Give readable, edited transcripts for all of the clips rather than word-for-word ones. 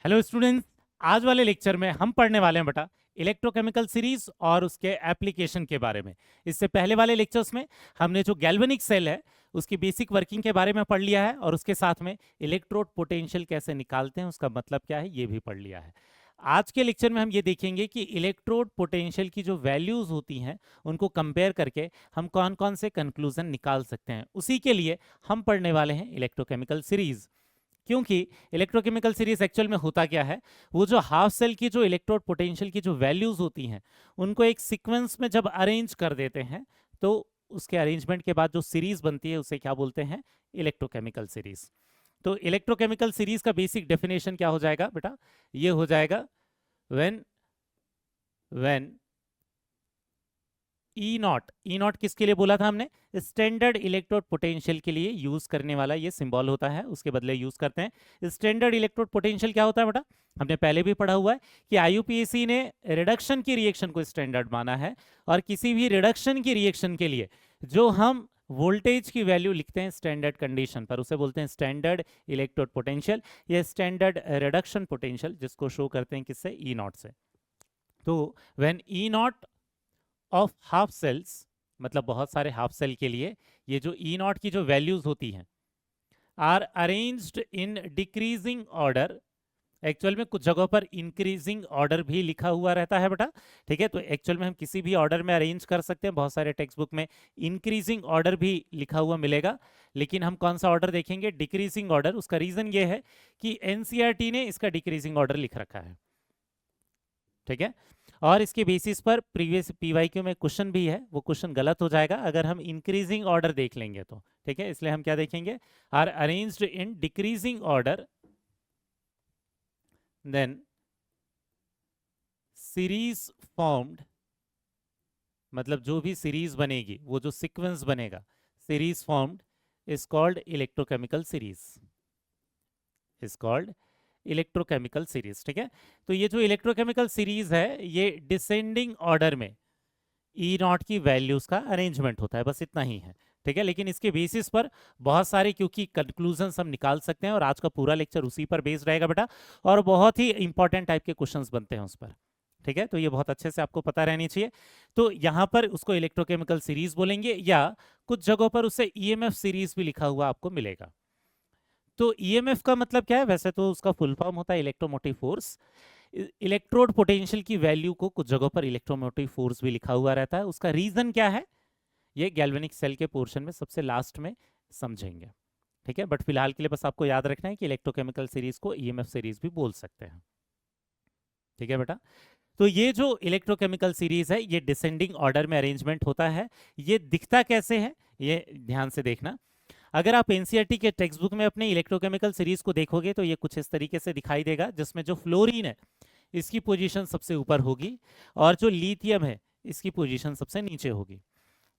Hello students. आज वाले lecture में हम पढ़ने वाले हैं बेटा इलेक्ट्रोकेमिकल सीरीज और उसके एप्लीकेशन के बारे में। इससे पहले वाले लेक्चर्स में हमने जो गैल्वेनिक सेल है उसकी बेसिक वर्किंग के बारे में पढ़ लिया है और उसके साथ में इलेक्ट्रोड पोटेंशियल कैसे निकालते हैं उसका मतलब क्या है ये भी पढ़ लिया है। आज के लेक्चर में हम ये देखेंगे कि इलेक्ट्रोड पोटेंशियल की जो वैल्यूज होती हैं उनको कंपेयर करके हम कौन कौन से कंक्लूजन निकाल सकते हैं। उसी के लिए हम पढ़ने वाले हैं इलेक्ट्रोकेमिकल सीरीज। क्योंकि इलेक्ट्रोकेमिकल सीरीज एक्चुअल में होता क्या है, वो जो हाफ सेल की जो इलेक्ट्रोड पोटेंशियल की जो वैल्यूज होती हैं उनको एक सीक्वेंस में जब अरेंज कर देते हैं तो उसके अरेंजमेंट के बाद जो सीरीज बनती है उसे क्या बोलते हैं, इलेक्ट्रोकेमिकल सीरीज। तो इलेक्ट्रोकेमिकल सीरीज का बेसिक डेफिनेशन क्या हो जाएगा बेटा, ये हो जाएगा व्हेन व्हेन ई नॉट किसके लिए बोला था हमने, स्टैंडर्ड इलेक्ट्रोड पोटेंशियल के लिए यूज करने वाला ये सिंबल होता है, उसके बदले यूज करते हैं। स्टैंडर्ड इलेक्ट्रोड पोटेंशियल क्या होता है बेटा, हमने पहले भी पढ़ा हुआ है कि आईयूपीएसी ने रिडक्शन की रिएक्शन को स्टैंडर्ड माना है और किसी भी रिडक्शन की रिएक्शन के लिए जो हम वोल्टेज की वैल्यू लिखते हैं स्टैंडर्ड कंडीशन पर उसे बोलते हैं स्टैंडर्ड इलेक्ट्रोड पोटेंशियल या स्टैंडर्ड रिडक्शन पोटेंशियल, जिसको शो करते हैं किससे, ई नॉट से। तो when E naught of half cells, मतलब बहुत सारे हाफ सेल के लिए ये जो ई नॉट की जो वैल्यूज होती हैं are arranged in decreasing order. Actual में कुछ जगहों पर इंक्रीजिंग ऑर्डर भी लिखा हुआ रहता है बेटा, ठीक है। तो एक्चुअल में हम किसी भी ऑर्डर में अरेंज कर सकते हैं, बहुत सारे टेक्स्ट बुक में इंक्रीजिंग ऑर्डर भी लिखा हुआ मिलेगा, लेकिन हम कौन सा ऑर्डर देखेंगे, डिक्रीजिंग ऑर्डर। उसका रीजन ये है कि एनसीईआरटी ने इसका डिक्रीजिंग ऑर्डर लिख रखा है, ठीक है। और इसके बेसिस पर प्रीवियस पीवाईक्यू में क्वेश्चन भी है, वो क्वेश्चन गलत हो जाएगा अगर हम इंक्रीजिंग ऑर्डर देख लेंगे तो, ठीक है। इसलिए हम क्या देखेंगे, are arranged in decreasing order then series formed, मतलब जो भी सीरीज बनेगी वो जो सीक्वेंस बनेगा series formed is called electrochemical series, is called electrochemical series, ठीक है। तो ये जो इलेक्ट्रोकेमिकल सीरीज है ये डिसेंडिंग ऑर्डर में ई नॉट की वैल्यूज का अरेंजमेंट होता है, बस इतना ही है, ठीक है। लेकिन इसके बेसिस पर बहुत सारे क्योंकि कंक्लूजन हम निकाल सकते हैं और आज का पूरा लेक्चर उसी पर बेस्ड रहेगा बेटा, और बहुत ही इंपॉर्टेंट टाइप के क्वेश्चंस बनते हैं उस पर, ठीक है। तो ये बहुत अच्छे से आपको पता रहनी चाहिए। तो यहाँ पर उसको इलेक्ट्रोकेमिकल सीरीज बोलेंगे या कुछ जगहों पर उसे ईएमएफ सीरीज भी लिखा हुआ आपको मिलेगा। तो ईएमएफ का मतलब क्या है, वैसे तो उसका फुल फॉर्म होता है इलेक्ट्रोमोटिव फोर्स। इलेक्ट्रोड पोटेंशियल की वैल्यू को कुछ जगहों पर इलेक्ट्रोमोटिव फोर्स भी लिखा हुआ रहता है, उसका रीजन क्या है ये गैल्वेनिक सेल के पोर्शन में सबसे लास्ट में समझेंगे, ठीक है। बट फिलहाल के लिए बस आपको याद रखना है कि इलेक्ट्रोकेमिकल सीरीज को ईएमएफ सीरीज भी बोल सकते हैं, ठीक है बेटा। तो ये जो इलेक्ट्रोकेमिकल सीरीज है ये डिसेंडिंग ऑर्डर में अरेंजमेंट होता है। ये दिखता कैसे है ये ध्यान से देखना। अगर आप एनसीईआरटी के टेक्स्ट बुक में अपने इलेक्ट्रोकेमिकल सीरीज को देखोगे तो ये कुछ इस तरीके से दिखाई देगा, जिसमें जो फ्लोरीन है इसकी पोजीशन सबसे ऊपर होगी और जो लिथियम है इसकी पोजीशन सबसे नीचे होगी।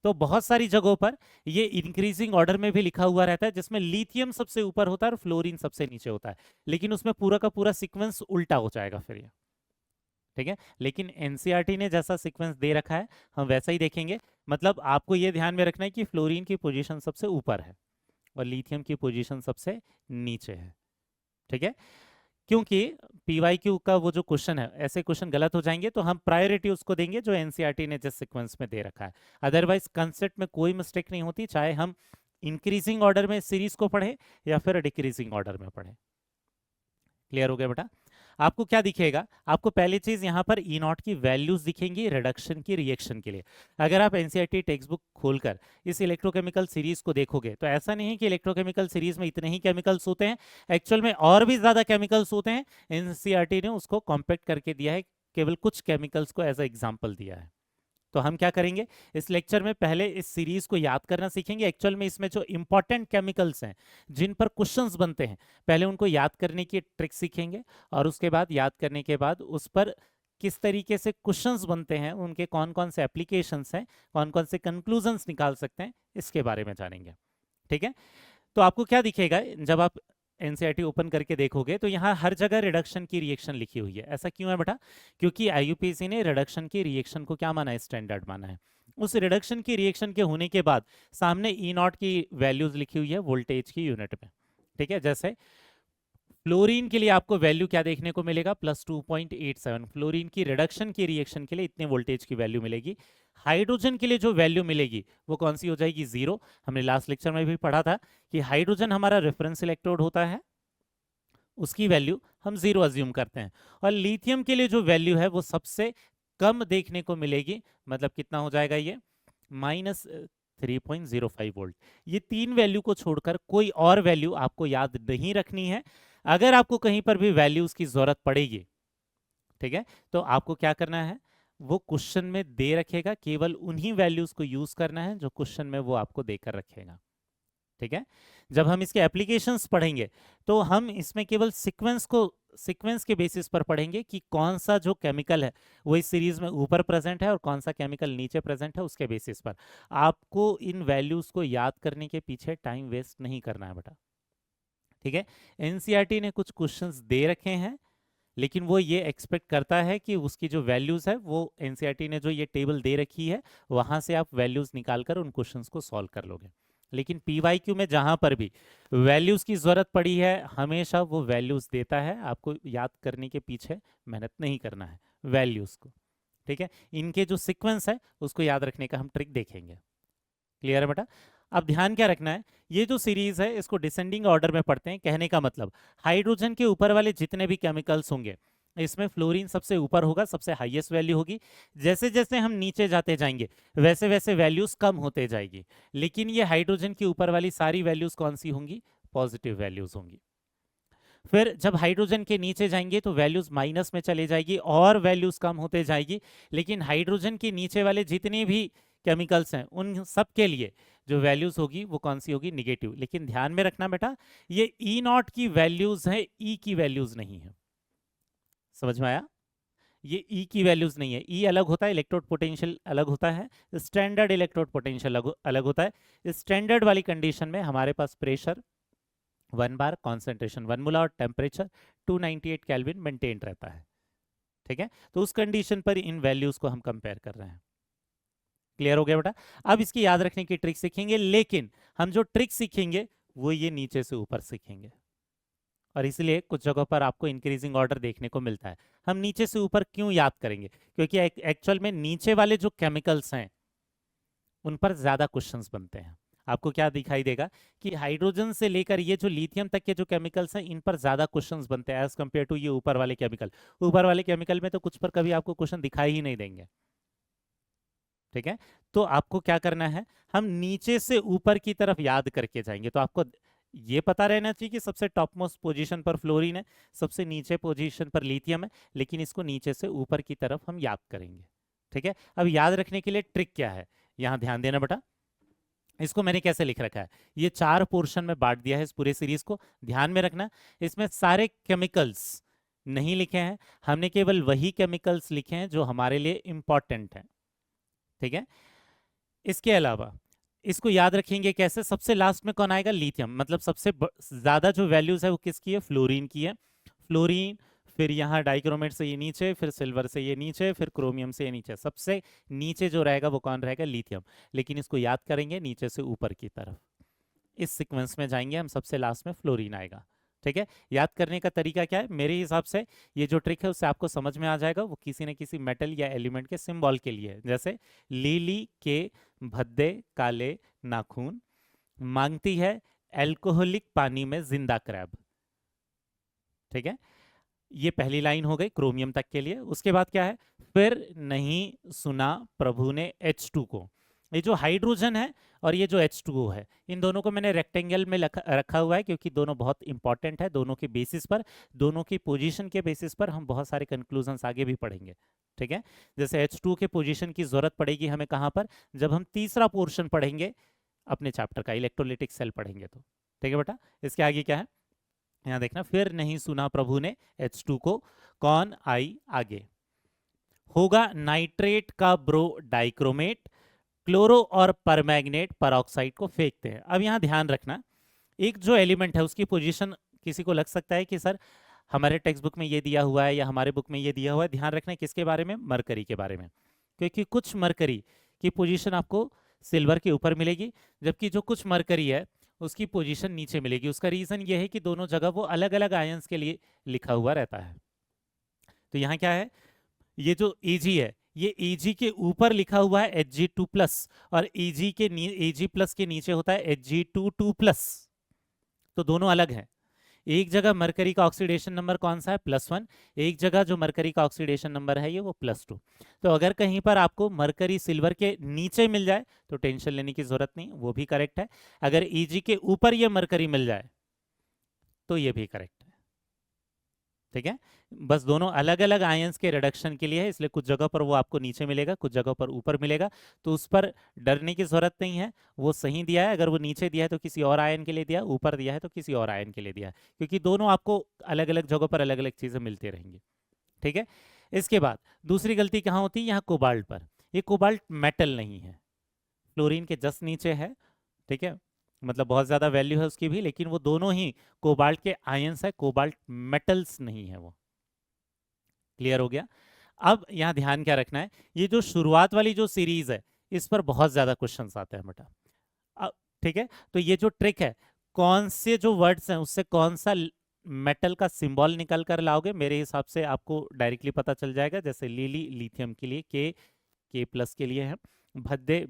तो बहुत सारी जगहों पर ये इंक्रीजिंग ऑर्डर में भी लिखा हुआ रहता है, जिसमें लिथियम सबसे ऊपर होता है और फ्लोरीन सबसे नीचे होता है, लेकिन उसमें पूरा का पूरा सीक्वेंस उल्टा हो जाएगा फिर ये, ठीक है। लेकिन एनसीईआरटी ने जैसा सीक्वेंस दे रखा है हम वैसा ही देखेंगे। मतलब आपको ये ध्यान में रखना है कि फ्लोरीन की पोजीशन सबसे ऊपर है और लिथियम की पोजीशन सबसे नीचे है, ठीक है। क्योंकि पीवाईक्यू का वो जो क्वेश्चन है ऐसे क्वेश्चन गलत हो जाएंगे तो हम प्रायोरिटी उसको देंगे जो एनसीईआरटी ने जिस सीक्वेंस में दे रखा है। अदरवाइज कंसेप्ट में कोई मिस्टेक नहीं होती, चाहे हम इंक्रीजिंग ऑर्डर में सीरीज को पढ़े या फिर डिक्रीजिंग ऑर्डर में पढ़े। क्लियर हो गया बेटा। आपको क्या दिखेगा, आपको पहली चीज यहाँ पर ई नॉट की वैल्यूज दिखेंगी रिडक्शन की रिएक्शन के लिए। अगर आप एनसीईआरटी टेक्स्ट बुक खोलकर इस इलेक्ट्रोकेमिकल सीरीज को देखोगे तो ऐसा नहीं है कि इलेक्ट्रोकेमिकल सीरीज में इतने ही केमिकल्स होते हैं, एक्चुअल में और भी ज्यादा केमिकल्स होते हैं। एनसीईआरटी ने उसको कॉम्पैक्ट करके दिया है, केवल कुछ केमिकल्स को एज अ एग्जाम्पल दिया है। तो हम क्या करेंगे इस लेक्चर में, पहले इस सीरीज को याद करना सीखेंगे। एक्चुअल में इसमें जो इंपॉर्टेंट केमिकल्स हैं जिन पर क्वेश्चंस बनते हैं पहले उनको याद करने की ट्रिक सीखेंगे और उसके बाद याद करने के बाद उस पर किस तरीके से क्वेश्चंस बनते हैं, उनके कौन कौन से एप्लीकेशंस हैं, कौन कौन से कंक्लूजन्स निकाल सकते हैं, इसके बारे में जानेंगे, ठीक है। तो आपको क्या दिखेगा जब आप एनसीईआरटी ओपन करके देखोगे तो यहाँ हर जगह रिडक्शन की रिएक्शन लिखी हुई है। ऐसा क्यों है बेटा, क्योंकि आईयूपीएसी ने रिडक्शन की रिएक्शन को क्या माना है, स्टैंडर्ड माना है। उस रिडक्शन की रिएक्शन के होने के बाद सामने ई नॉट की वैल्यूज लिखी हुई है वोल्टेज की यूनिट में, ठीक है। जैसे फ्लोरीन के लिए आपको वैल्यू क्या देखने को मिलेगा, +2.87। फ्लोरीन की रिडक्शन की रिएक्शन के लिए इतने वोल्टेज की वैल्यू मिलेगी। हाइड्रोजन के लिए जो वैल्यू मिलेगी वो कौन सी हो जाएगी, 0। हमने लास्ट लेक्चर में भी पढ़ा था कि हाइड्रोजन हमारा रेफरेंस इलेक्ट्रोड होता है, उसकी वैल्यू हम 0 अज्यूम करते हैं। और लिथियम के लिए जो वैल्यू है वो सबसे कम देखने को मिलेगी, मतलब कितना हो जाएगा ये, -3.05 वोल्ट। ये तीन वैल्यू को छोड़कर कोई और वैल्यू आपको याद नहीं रखनी है। अगर आपको कहीं पर भी वैल्यूज की जरूरत पड़ेगी, ठीक है, तो आपको क्या करना है, वो क्वेश्चन में दे रखेगा, केवल उन्हीं वैल्यूज को यूज करना है जो क्वेश्चन में वो आपको देकर रखेगा। ठीक है, जब हम इसके एप्लीकेशंस पढ़ेंगे तो हम इसमें केवल सीक्वेंस के बेसिस पर पढ़ेंगे कि कौन सा जो केमिकल है वो इस सीरीज में ऊपर प्रेजेंट है और कौन सा केमिकल नीचे प्रेजेंट है, उसके बेसिस पर। आपको इन वैल्यूज को याद करने के पीछे टाइम वेस्ट नहीं करना है बेटा। ठीक है, एनसीईआरटी ने कुछ क्वेश्चंस दे रखे हैं, लेकिन वो ये एक्सपेक्ट करता है कि उसकी जो वैल्यूज है वो एनसीईआरटी ने जो ये टेबल दे रखी है वहां से आप वैल्यूज निकालकर उन क्वेश्चंस को सॉल्व कर लोगे। लेकिन पीवाईक्यू में जहां पर भी वैल्यूज की जरूरत पड़ी है हमेशा वो वैल्यूज देता है, आपको याद करने के पीछे मेहनत नहीं करना है वैल्यूज को। ठीक है, इनके जो सीक्वेंस है उसको याद रखने का हम ट्रिक देखेंगे। क्लियर है बेटा? अब ध्यान क्या रखना है, ये जो सीरीज है इसको डिसेंडिंग ऑर्डर में पढ़ते हैं। कहने का मतलब हाइड्रोजन के ऊपर वाले जितने भी केमिकल्स होंगे इसमें फ्लोरीन सबसे ऊपर होगा, सबसे हाईएस्ट वैल्यू होगी। जैसे जैसे हम नीचे जाते जाएंगे वैसे वैसे वैल्यूज कम होते जाएगी, लेकिन ये हाइड्रोजन के ऊपर वाली सारी वैल्यूज कौन सी होंगी, पॉजिटिव वैल्यूज होंगी। फिर जब हाइड्रोजन के नीचे जाएंगे तो वैल्यूज माइनस में चले जाएगी और वैल्यूज कम होते जाएगी, लेकिन हाइड्रोजन के नीचे वाले जितने भी केमिकल्स हैं उन सब के लिए जो वैल्यूज होगी वो कौन सी होगी, निगेटिव। लेकिन ध्यान में रखना बेटा, ये ई नॉट की वैल्यूज है, ई की वैल्यूज नहीं है। समझ में आया? ये ई की वैल्यूज नहीं है। ई अलग होता है, इलेक्ट्रोड पोटेंशियल अलग होता है, स्टैंडर्ड इलेक्ट्रोड पोटेंशियल अलग होता है। स्टैंडर्ड वाली कंडीशन में हमारे पास प्रेशर 1 बार, कॉन्सेंट्रेशन 1 मोल और टेम्परेचर 298 केल्विन मेंटेन रहता है। ठीक है, तो उस कंडीशन पर इन वैल्यूज को हम कंपेयर कर रहे हैं। क्लियर हो गया बेटा? अब इसकी याद रखने की ट्रिक सीखेंगे, लेकिन हम जो ट्रिक सीखेंगे वो ये नीचे से ऊपर सीखेंगे, और इसलिए कुछ जगहों पर आपको इंक्रीजिंग ऑर्डर देखने को मिलता है। हम नीचे से ऊपर क्यों याद करेंगे, क्योंकि एक्चुअल में नीचे वाले जो केमिकल्स हैं उन पर ज्यादा क्वेश्चंस बनते हैं। आपको क्या दिखाई देगा कि हाइड्रोजन से लेकर ये जो लिथियम तक के जो केमिकल्स हैं इन पर ज्यादा क्वेश्चंस बनते हैं एज कंपेयर टू ये ऊपर वाले केमिकल। ऊपर वाले केमिकल में तो कुछ पर कभी आपको क्वेश्चन दिखाई ही नहीं देंगे। ठीक है, तो आपको क्या करना है, हम नीचे से ऊपर की तरफ याद करके जाएंगे। तो आपको ये पता रहना चाहिए कि सबसे टॉप मोस्ट पोजीशन पर फ्लोरीन है, सबसे नीचे पोजीशन पर लिथियम है, लेकिन इसको नीचे से ऊपर की तरफ हम याद करेंगे। ठीक है, अब याद रखने के लिए ट्रिक क्या है, यहां ध्यान देना बेटा। इसको मैंने कैसे लिख रखा है, ये 4 पोर्शन में बांट दिया है इस पूरे सीरीज को, ध्यान में रखना। इसमें सारे केमिकल्स नहीं लिखे हैं, हमने केवल वही केमिकल्स लिखे हैं जो हमारे लिए इंपॉर्टेंट हैं। ठीक है, इसके अलावा इसको याद रखेंगे कैसे, सबसे लास्ट में कौन आएगा, लिथियम। मतलब सबसे ज्यादा जो वैल्यूज है वो किसकी है, फ्लोरीन की है। फ्लोरीन, फिर यहाँ डाइक्रोमेट से ये नीचे, फिर सिल्वर से ये नीचे, फिर क्रोमियम से ये नीचे, सबसे नीचे जो रहेगा वो कौन रहेगा, लिथियम। लेकिन इसको याद करेंगे नीचे से ऊपर की तरफ, इस सीक्वेंस में जाएंगे हम, सबसे लास्ट में फ्लोरीन आएगा। ठीक है, याद करने का तरीका क्या है, मेरे हिसाब से ये जो ट्रिक है उससे आपको समझ में आ जाएगा, वो किसी न किसी मेटल या एलिमेंट के सिंबल के लिए है। जैसे लीली के भद्दे काले नाखून, मांगती है एल्कोहलिक पानी में जिंदा क्रैब। ठीक है, ये पहली लाइन हो गई क्रोमियम तक के लिए। उसके बाद क्या है, फिर नहीं सुना प्रभु ने H2 को। ये जो हाइड्रोजन है और ये जो H2O है, इन दोनों को मैंने रेक्टेंगल में रखा हुआ है क्योंकि दोनों बहुत इंपॉर्टेंट है। दोनों के बेसिस पर, दोनों की पोजीशन के बेसिस पर हम बहुत सारे कंक्लूजन्स आगे भी पढ़ेंगे। ठीक है, जैसे H2 के पोजीशन की जरूरत पड़ेगी हमें कहाँ पर, जब हम तीसरा पोर्शन पढ़ेंगे अपने चैप्टर का, इलेक्ट्रोलिटिक सेल पढ़ेंगे तो। ठीक है बेटा, इसके आगे क्या है, यहाँ देखना, फिर नहीं सुना प्रभु ने H2 को, कौन आई आगे, होगा नाइट्रेट का ब्रो डाइक्रोमेट, क्लोरो और परमैग्नेट परऑक्साइड को फेंकते हैं। अब यहाँ ध्यान रखना, एक जो एलिमेंट है उसकी पोजीशन किसी को लग सकता है कि सर हमारे टेक्स्ट बुक में ये दिया हुआ है या हमारे बुक में ये दिया हुआ है। ध्यान रखना किसके बारे में, मरकरी के बारे में, क्योंकि कुछ मरकरी की पोजीशन आपको सिल्वर के ऊपर मिलेगी, जबकि जो कुछ मरकरी है उसकी पोजीशन नीचे मिलेगी। उसका रीजन ये है कि दोनों जगह वो अलग अलग आयंस के लिए लिखा हुआ रहता है। तो यहाँ क्या है, ये जो Ag है ये Ag के ऊपर लिखा हुआ है Hg2+, और Ag+ के नीचे होता है Hg22+। तो दोनों अलग हैं। एक जगह मरकरी का ऑक्सीडेशन नंबर कौन सा है, +1, एक जगह जो मरकरी का ऑक्सीडेशन नंबर है ये वो +2। तो अगर कहीं पर आपको मरकरी सिल्वर के नीचे मिल जाए तो टेंशन लेने की जरूरत नहीं, वो भी करेक्ट है। अगर Eg के ऊपर ये मरकरी मिल जाए तो ये भी करेक्ट है। ठीक है, बस दोनों अलग अलग आयंस के रिडक्शन के लिए है, इसलिए कुछ जगह पर वो आपको नीचे मिलेगा, कुछ जगह पर ऊपर मिलेगा, तो उस पर डरने की जरूरत नहीं है। वो सही दिया है, अगर वो नीचे दिया है तो किसी और आयन के लिए दिया, ऊपर दिया है तो किसी और आयन के लिए दिया है, क्योंकि दोनों आपको अलग अलग जगहों पर अलग अलग चीजें मिलती रहेंगी। ठीक है, इसके बाद दूसरी गलती कहाँ होती है, यहाँ कोबाल्ट पर। ये कोबाल्ट मेटल नहीं है, फ्लोरीन के जस्ट नीचे है। ठीक है, मतलब बहुत ज्यादा वैल्यू है उसकी भी, लेकिन वो दोनों ही कोबाल्ट के आयंस है, कोबाल्ट मेटल्स नहीं है वो। क्लियर हो गया। अब यहाँ ध्यान क्या रखना है, ये जो शुरुआत वाली जो सीरीज है इस पर बहुत ज्यादा क्वेश्चंस आते हैं बेटा। अब ठीक है, तो ये जो ट्रिक है, कौन से जो वर्ड्स हैं उससे कौन सा मेटल का सिंबल निकल कर लाओगे, मेरे हिसाब से आपको डायरेक्टली पता चल जाएगा। जैसे लीली लिथियम के लिए के+ के लिए है, भद्दे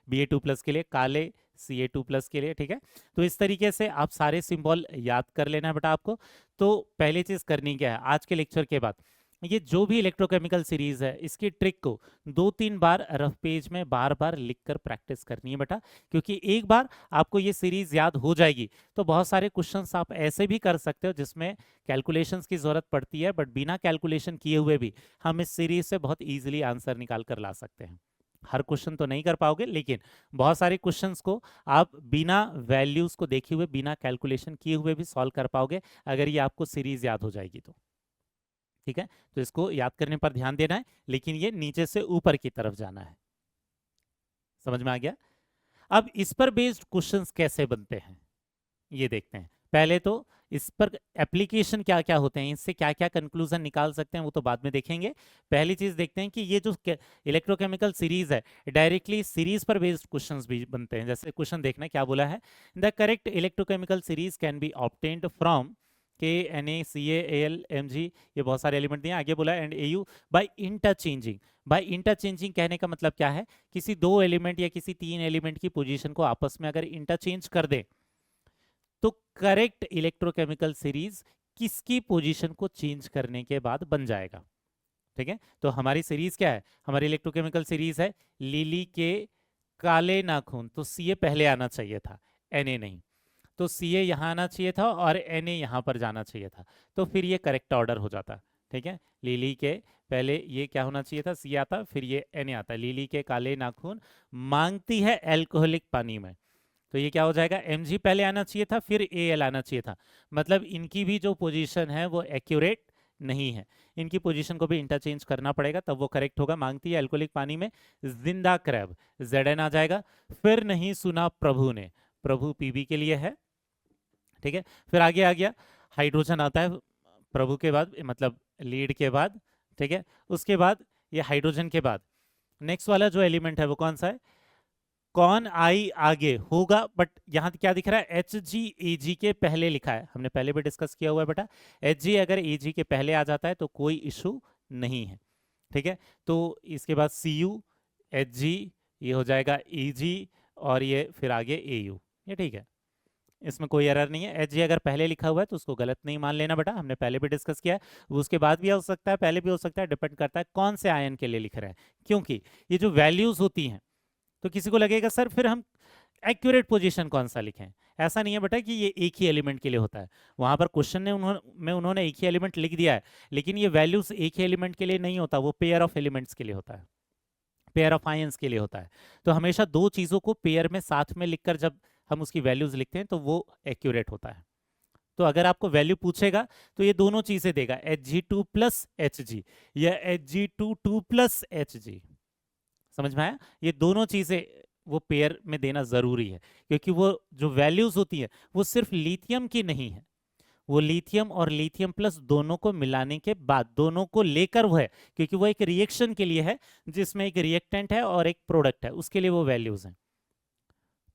Ba2+ के लिए, काले Ca2+ के लिए। ठीक है, तो इस तरीके से आप सारे सिंबल याद कर लेना है बेटा आपको। तो पहली चीज करनी क्या है, आज के लेक्चर के बाद ये जो भी इलेक्ट्रोकेमिकल सीरीज है इसकी ट्रिक को 2-3 बार रफ पेज में बार बार लिखकर प्रैक्टिस करनी है बेटा, क्योंकि एक बार आपको ये सीरीज याद हो जाएगी तो बहुत सारे क्वेश्चंस आप ऐसे भी कर सकते हो जिसमें कैलकुलेशंस की जरूरत पड़ती है, बट बिना कैलकुलेशन किए हुए भी हम इस सीरीज से बहुत ईजिली आंसर निकाल कर ला सकते हैं। हर क्वेश्चन तो नहीं कर पाओगे, लेकिन बहुत सारे क्वेश्चंस को आप बिना वैल्यूज को देखे हुए, बिना कैलकुलेशन किए हुए भी सॉल्व कर पाओगे, अगर ये आपको सीरीज याद हो जाएगी तो। ठीक है, तो इसको याद करने पर ध्यान देना है, लेकिन ये नीचे से ऊपर की तरफ जाना है। समझ में आ गया। अब इस पर बेस्ड क्वेश्चंस कैसे बनते हैं ये देखते हैं। पहले तो इस पर एप्लीकेशन क्या क्या होते हैं, इससे क्या क्या कंक्लूजन निकाल सकते हैं वो तो बाद में देखेंगे। पहली चीज देखते हैं कि ये जो इलेक्ट्रोकेमिकल सीरीज है डायरेक्टली सीरीज पर बेस्ड क्वेश्चंस भी बनते हैं। जैसे क्वेश्चन देखना क्या बोला है, the correct electrochemical series can be obtained from KNaCaAlMg, ये बहुत सारे एलिमेंट दिए, आगे बोला and Au by interchanging. By interchanging कहने का मतलब क्या है, किसी दो एलिमेंट या किसी तीन एलिमेंट की पोजीशन को आपस में अगर इंटरचेंज कर दे तो करेक्ट इलेक्ट्रोकेमिकल सीरीज किसकी पोजीशन को चेंज करने के बाद बन जाएगा। ठीक है, तो हमारी सीरीज क्या है, हमारी इलेक्ट्रोकेमिकल सीरीज है लिली के काले नाखून, तो Ca पहले आना चाहिए था, Na नहीं, तो Ca यहाँ आना चाहिए था और Na यहाँ पर जाना चाहिए था, तो फिर ये करेक्ट ऑर्डर हो जाता। ठीक है, लिली के पहले ये क्या होना चाहिए था, C आता, फिर ये Na आता। लिली के काले नाखून मांगती है एल्कोहलिक पानी में, तो ये क्या हो जाएगा, Mg पहले आना चाहिए था, फिर Al आना चाहिए था। मतलब इनकी भी जो पोजीशन है वो एक्यूरेट नहीं है, इनकी पोजीशन को भी इंटरचेंज करना पड़ेगा, तब वो करेक्ट होगा। मांगती है एल्कोहलिक पानी में जिंदा क्रैब, Zn आ जाएगा। फिर नहीं सुना प्रभु ने, प्रभु Pb के लिए है। ठीक है, फिर आगे आ गया हाइड्रोजन आता है प्रभु के बाद, मतलब लीड के बाद। ठीक है, उसके बाद ये हाइड्रोजन के बाद नेक्स्ट वाला जो एलिमेंट है वो कौन सा है, कौन आई आगे होगा, बट यहाँ क्या दिख रहा है, Hg के पहले लिखा है, हमने पहले भी डिस्कस किया हुआ है बेटा। Hg अगर Ag के पहले आ जाता है तो कोई इशू नहीं है। ठीक है, तो इसके बाद Cu Hg, ये हो जाएगा Eg, और ये फिर आगे Au, ये ठीक है, इसमें कोई एरर नहीं है। Hg अगर पहले लिखा हुआ है तो उसको गलत नहीं मान लेना बेटा, हमने पहले भी डिस्कस किया है। वो उसके बाद भी हो सकता है, पहले भी हो सकता है, डिपेंड करता है कौन से आयन के लिए लिख रहे हैं, क्योंकि ये जो वैल्यूज होती हैं तो किसी को लगेगा सर फिर हम एक्यूरेट पोजीशन कौन सा लिखें। ऐसा नहीं है बेटा कि ये एक ही एलिमेंट के लिए होता है, वहां पर क्वेश्चन में उन्होंने एक ही एलिमेंट लिख दिया है, लेकिन ये वैल्यूज एक ही एलिमेंट के लिए नहीं होता, वो पेयर ऑफ एलिमेंट्स के लिए होता है, पेयर ऑफ आयंस के लिए होता है। तो हमेशा दो चीजों को पेयर में साथ में लिखकर जब हम उसकी वैल्यूज लिखते हैं तो वो एक्यूरेट होता है। तो अगर आपको वैल्यू पूछेगा तो ये दोनों चीजें देगा, Hg2+Hg या Hg22+Hg। समझ में आया, ये दोनों चीजें वो पेयर में देना जरूरी है, क्योंकि वो जो वैल्यूज होती है वो सिर्फ लिथियम की नहीं है, वो लिथियम और लिथियम प्लस दोनों को मिलाने के बाद, दोनों को लेकर वो है, क्योंकि वो एक रिएक्शन के लिए है जिसमें एक रिएक्टेंट है और एक प्रोडक्ट है, उसके लिए वो वैल्यूज हैं।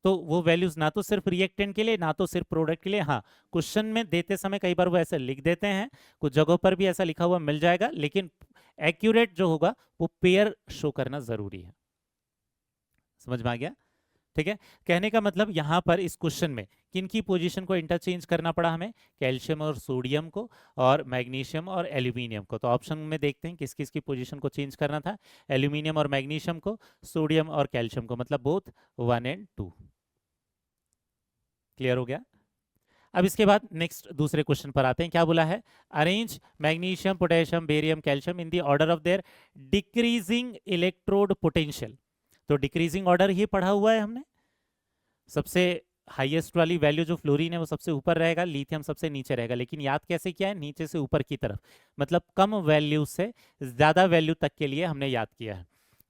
तो वो वैल्यूज ना तो सिर्फ रिएक्टेंट के लिए ना तो सिर्फ प्रोडक्ट के लिए, हाँ क्वेश्चन में देते समय कई बार वो ऐसे लिख देते हैं, कुछ जगहों पर भी ऐसा लिखा हुआ मिल जाएगा, लेकिन एक्यूरेट जो होगा वो पेयर शो करना जरूरी है। समझ में आ गया? ठीक है, कहने का मतलब यहां पर इस क्वेश्चन में किन की पोजीशन को इंटरचेंज करना पड़ा हमें, कैल्शियम और सोडियम को, और मैग्नीशियम और एल्यूमिनियम को। तो ऑप्शन में देखते हैं किस किस की पोजीशन को चेंज करना था, एल्यूमिनियम और मैग्नीशियम को, सोडियम और कैल्शियम को, मतलब बोथ 1 और 2। क्लियर हो गया? अब इसके बाद नेक्स्ट दूसरे क्वेश्चन पर आते हैं। क्या बोला है, arrange magnesium potassium barium calcium in the order of their decreasing electrode potential. तो डिक्रीजिंग ऑर्डर ही पढ़ा हुआ है हमने, सबसे हाईएस्ट वाली वैल्यू जो फ्लोरीन है वो सबसे ऊपर रहेगा, लिथियम सबसे नीचे रहेगा, लेकिन याद कैसे किया है, नीचे से ऊपर की तरफ, मतलब कम वैल्यू से ज्यादा वैल्यू तक के लिए हमने याद किया है।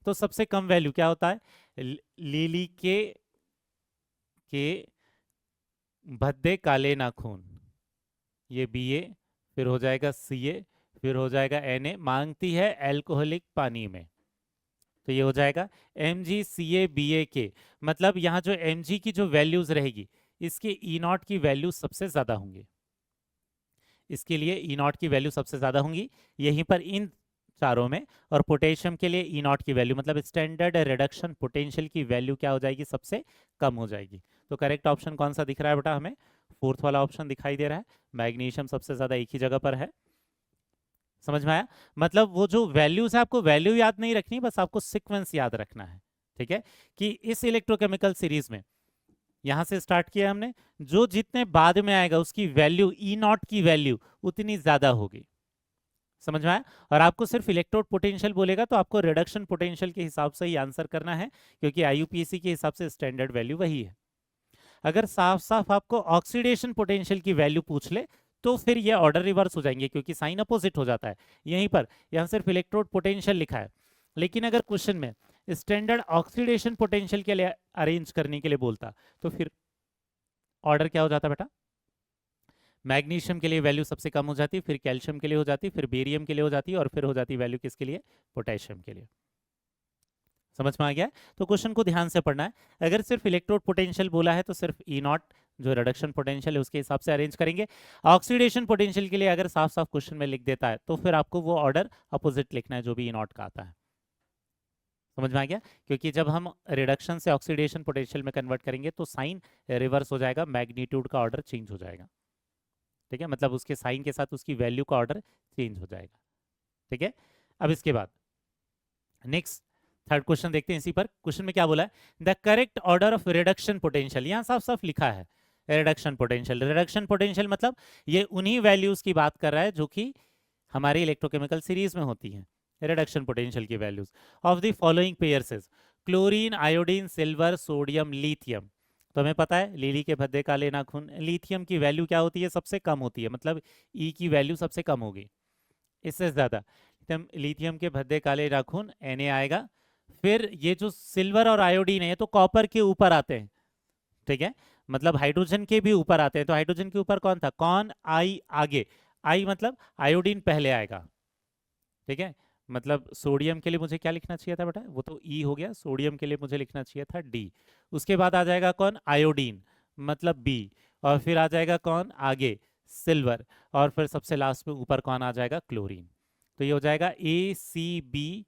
तो सबसे कम वैल्यू क्या होता है, लिली के भद्दे काले नाखून, ये BA, फिर हो जाएगा CA, फिर हो जाएगा Na, मांगती है एल्कोहलिक पानी में, तो ये हो जाएगा MgCaBa, मतलब यहाँ जो Mg की जो वैल्यूज रहेगी इसके E0 की वैल्यू सबसे ज्यादा होंगी, इसके लिए E0 की वैल्यू सबसे ज्यादा होंगी यहीं पर इन चारों में। और पोटेशियम के लिए E0 की वैल्यू मतलब स्टैंडर्ड रिडक्शन पोटेंशियल की वैल्यू क्या हो जाएगी, सबसे कम हो जाएगी। तो करेक्ट ऑप्शन कौन सा दिख रहा है बेटा हमें, फोर्थ वाला ऑप्शन दिखाई दे रहा है, मैग्नीशियम सबसे ज्यादा एक ही जगह पर है। समझ में आया? मतलब वो जो वैल्यूज है आपको वैल्यू याद नहीं रखनी, बस आपको सीक्वेंस याद रखना है। ठीक है, कि इस इलेक्ट्रोकेमिकल सीरीज में यहां से स्टार्ट किया हमने, जो जितने बाद में आएगा उसकी वैल्यू E0 की वैल्यू उतनी ज्यादा होगी। समझ में आया? और आपको सिर्फ इलेक्ट्रोड पोटेंशियल बोलेगा तो आपको रिडक्शन पोटेंशियल के हिसाब से ही आंसर करना है, क्योंकि IUPAC के हिसाब से स्टैंडर्ड वैल्यू वही है। अगर साफ साफ आपको ऑक्सीडेशन पोटेंशियल की वैल्यू पूछ ले तो फिर ये ऑर्डर रिवर्स हो जाएंगे, क्योंकि साइन अपोजिट हो जाता है। यहीं पर यहाँ सिर्फ इलेक्ट्रोड पोटेंशियल लिखा है, लेकिन अगर क्वेश्चन में स्टैंडर्ड ऑक्सीडेशन पोटेंशियल के लिए अरेंज करने के लिए बोलता तो फिर ऑर्डर क्या हो जाता बेटा, मैग्नीशियम के लिए वैल्यू सबसे कम हो जाती, फिर कैल्शियम के लिए हो जाती, फिर बेरियम के लिए हो जाती, और फिर हो जाती वैल्यू किसके लिए, पोटेशियम के लिए। समझ में आ गया? तो क्वेश्चन को ध्यान से पढ़ना है। अगर सिर्फ इलेक्ट्रोड पोटेंशियल बोला है तो सिर्फ E0 जो रिडक्शन पोटेंशियल है उसके हिसाब से अरेंज करेंगे। ऑक्सीडेशन पोटेंशियल के लिए अगर साफ साफ क्वेश्चन में लिख देता है तो फिर आपको वो ऑर्डर अपोजिट लिखना है जो भी E0 का आता है। समझ में आ गया? क्योंकि जब हम रिडक्शन से ऑक्सीडेशन पोटेंशियल में कन्वर्ट करेंगे तो साइन रिवर्स हो जाएगा, मैग्नीट्यूड का ऑर्डर चेंज हो जाएगा। ठीक है, मतलब उसके साइन के साथ उसकी वैल्यू का ऑर्डर चेंज हो जाएगा। ठीक है, अब इसके बाद नेक्स्ट थर्ड क्वेश्चन देखते हैं। इसी पर क्वेश्चन में क्या बोला है, the correct order of reduction potential, यहां साफ साफ लिखा है रिडक्शन पोटेंशियल। रिडक्शन पोटेंशियल मतलब ये उन्हीं वैल्यूज की बात कर रहा है जो कि हमारी इलेक्ट्रोकेमिकल सीरीज में होती हैं। रिडक्शन पोटेंशियल की values of the following pairs is chlorine, iodine, silver, sodium, lithium. तो हमें पता है लिली के भद्दे काले नाखून, लिथियम की वैल्यू क्या होती है, सबसे कम होती है, मतलब ई की वैल्यू सबसे कम होगी, इससे ज्यादा लिथियम के भद्दे काले नाखून Na आएगा। फिर ये जो सिल्वर और आयोडीन है ये तो कॉपर के ऊपर आते हैं। ठीक है, मतलब हाइड्रोजन के भी ऊपर आते हैं, तो हाइड्रोजन के ऊपर कौन था, कौन, आई आगे, आई मतलब आयोडीन पहले आएगा। ठीक है, मतलब सोडियम के लिए मुझे क्या लिखना चाहिए था बेटा, वो तो ई हो गया, सोडियम के लिए मुझे लिखना चाहिए था डी। उसके बाद आ जाएगा कौन, आयोडीन मतलब बी, और फिर आ जाएगा कौन आगे, सिल्वर, और फिर सबसे लास्ट में ऊपर कौन आ जाएगा, क्लोरीन। तो ये हो जाएगा ACBDE,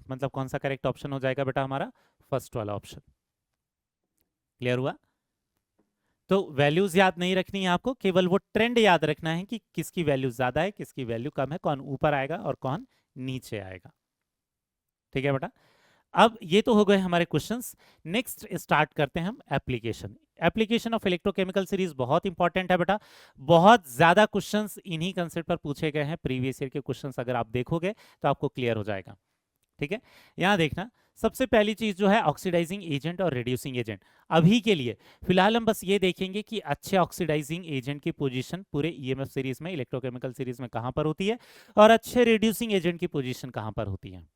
मतलब कौन सा करेक्ट ऑप्शन हो जाएगा बेटा हमारा, फर्स्ट वाला ऑप्शन। क्लियर हुआ? तो वैल्यूज याद नहीं रखनी है आपको, केवल वो ट्रेंड याद रखना है कि किसकी वैल्यू ज्यादा है किसकी वैल्यू कम है, कौन ऊपर आएगा और कौन नीचे आएगा। ठीक है बेटा, अब ये तो हो गए हमारे क्वेश्चंस। नेक्स्ट स्टार्ट करते हैं हम application. Application of electrochemical series बहुत इंपॉर्टेंट है बेटा, बहुत ज्यादा क्वेश्चंस इन्हीं कंसेप्ट पर पूछे गए हैं। प्रीवियस ईयर के क्वेश्चंस अगर आप देखोगे तो आपको क्लियर हो जाएगा। ठीक है, यहां देखना, सबसे पहली चीज जो है ऑक्सीडाइजिंग एजेंट और रिड्यूसिंग एजेंट। अभी के लिए फिलहाल हम बस ये देखेंगे कि अच्छे ऑक्सीडाइजिंग एजेंट की पोजीशन पूरे ईएमएफ सीरीज में, इलेक्ट्रोकेमिकल सीरीज में कहां पर होती है, और अच्छे रिड्यूसिंग एजेंट की पोजीशन कहां पर होती है।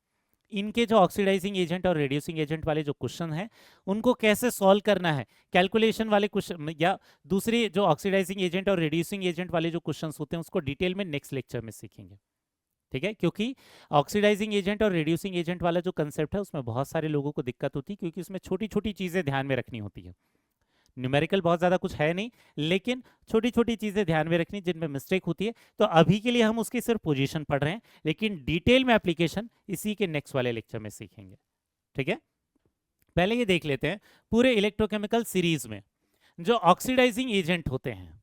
इनके जो ऑक्सीडाइजिंग एजेंट और रिड्यूसिंग एजेंट वाले जो क्वेश्चन हैं उनको कैसे सॉल्व करना है, कैलकुलेशन वाले क्वेश्चन, या दूसरे जो ऑक्सीडाइजिंग एजेंट और रिड्यूसिंग एजेंट वाले जो क्वेश्चंस होते हैं उसको डिटेल में नेक्स्ट लेक्चर में सीखेंगे। ठीक है, क्योंकि ऑक्सीडाइजिंग एजेंट और रिड्यूसिंग एजेंट वाला जो कंसेप्ट है उसमें बहुत सारे लोगों को दिक्कत होती है, क्योंकि उसमें छोटी छोटी चीज़ें ध्यान में रखनी होती है। न्यूमेरिकल बहुत ज़्यादा कुछ है नहीं, लेकिन छोटी छोटी चीज़ें ध्यान में रखनी जिनमें मिस्टेक होती है। तो अभी के लिए हम उसकी सिर्फ पोजीशन पढ़ रहे हैं, लेकिन डिटेल में एप्लीकेशन इसी के नेक्स्ट वाले लेक्चर में सीखेंगे। ठीक है, पहले ये देख लेते हैं पूरे इलेक्ट्रोकेमिकल सीरीज में जो ऑक्सीडाइजिंग एजेंट होते हैं,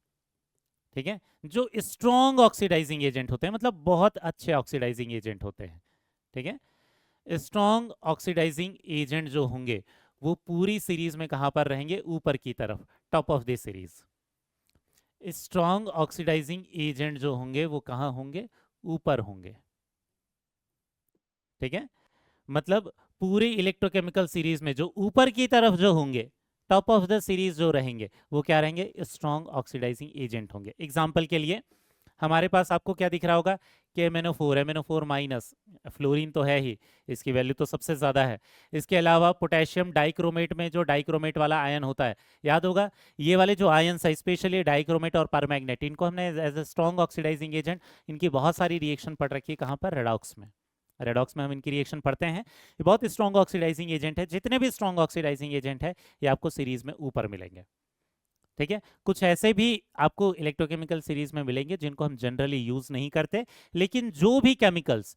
ठीक है, जो स्ट्रॉन्ग ऑक्सीडाइजिंग एजेंट होते हैं, मतलब बहुत अच्छे ऑक्सीडाइजिंग एजेंट होते हैं। ठीक है, स्ट्रॉन्ग ऑक्सीडाइजिंग एजेंट जो होंगे वो पूरी सीरीज में कहां पर रहेंगे, ऊपर की तरफ, top of the series. Strong oxidising agent जो होंगे वो कहां होंगे, ऊपर होंगे। ठीक है, मतलब पूरी इलेक्ट्रोकेमिकल सीरीज में जो ऊपर की तरफ जो होंगे, टॉप ऑफ द सीरीज जो रहेंगे, वो क्या रहेंगे, स्ट्रॉन्ग ऑक्सीडाइजिंग एजेंट होंगे। एग्जांपल के लिए हमारे पास आपको क्या दिख रहा होगा, कि MnO4, MnO4 माइनस, फ्लोरीन तो है ही, इसकी वैल्यू तो सबसे ज्यादा है। इसके अलावा पोटेशियम डाइक्रोमेट में जो डाइक्रोमेट वाला आयन होता है, याद होगा, ये वाले जो आयन है स्पेशली डाइक्रोमेट और परमैग्नेट, इनको हमने as a strong oxidising agent, इनकी बहुत सारी रिएक्शन पढ़ रखी है। कहाँ पर, रेडॉक्स में। रेडॉक्स में हम इनकी रिएक्शन पढ़ते हैं। ये बहुत स्ट्रॉन्ग ऑक्सीडाइजिंग एजेंट है। जितने भी स्ट्रॉन्ग ऑक्सीडाइजिंग एजेंट है ये आपको सीरीज में ऊपर मिलेंगे। ठीक है, कुछ ऐसे भी आपको इलेक्ट्रोकेमिकल सीरीज में मिलेंगे जिनको हम जनरली यूज नहीं करते, लेकिन जो भी केमिकल्स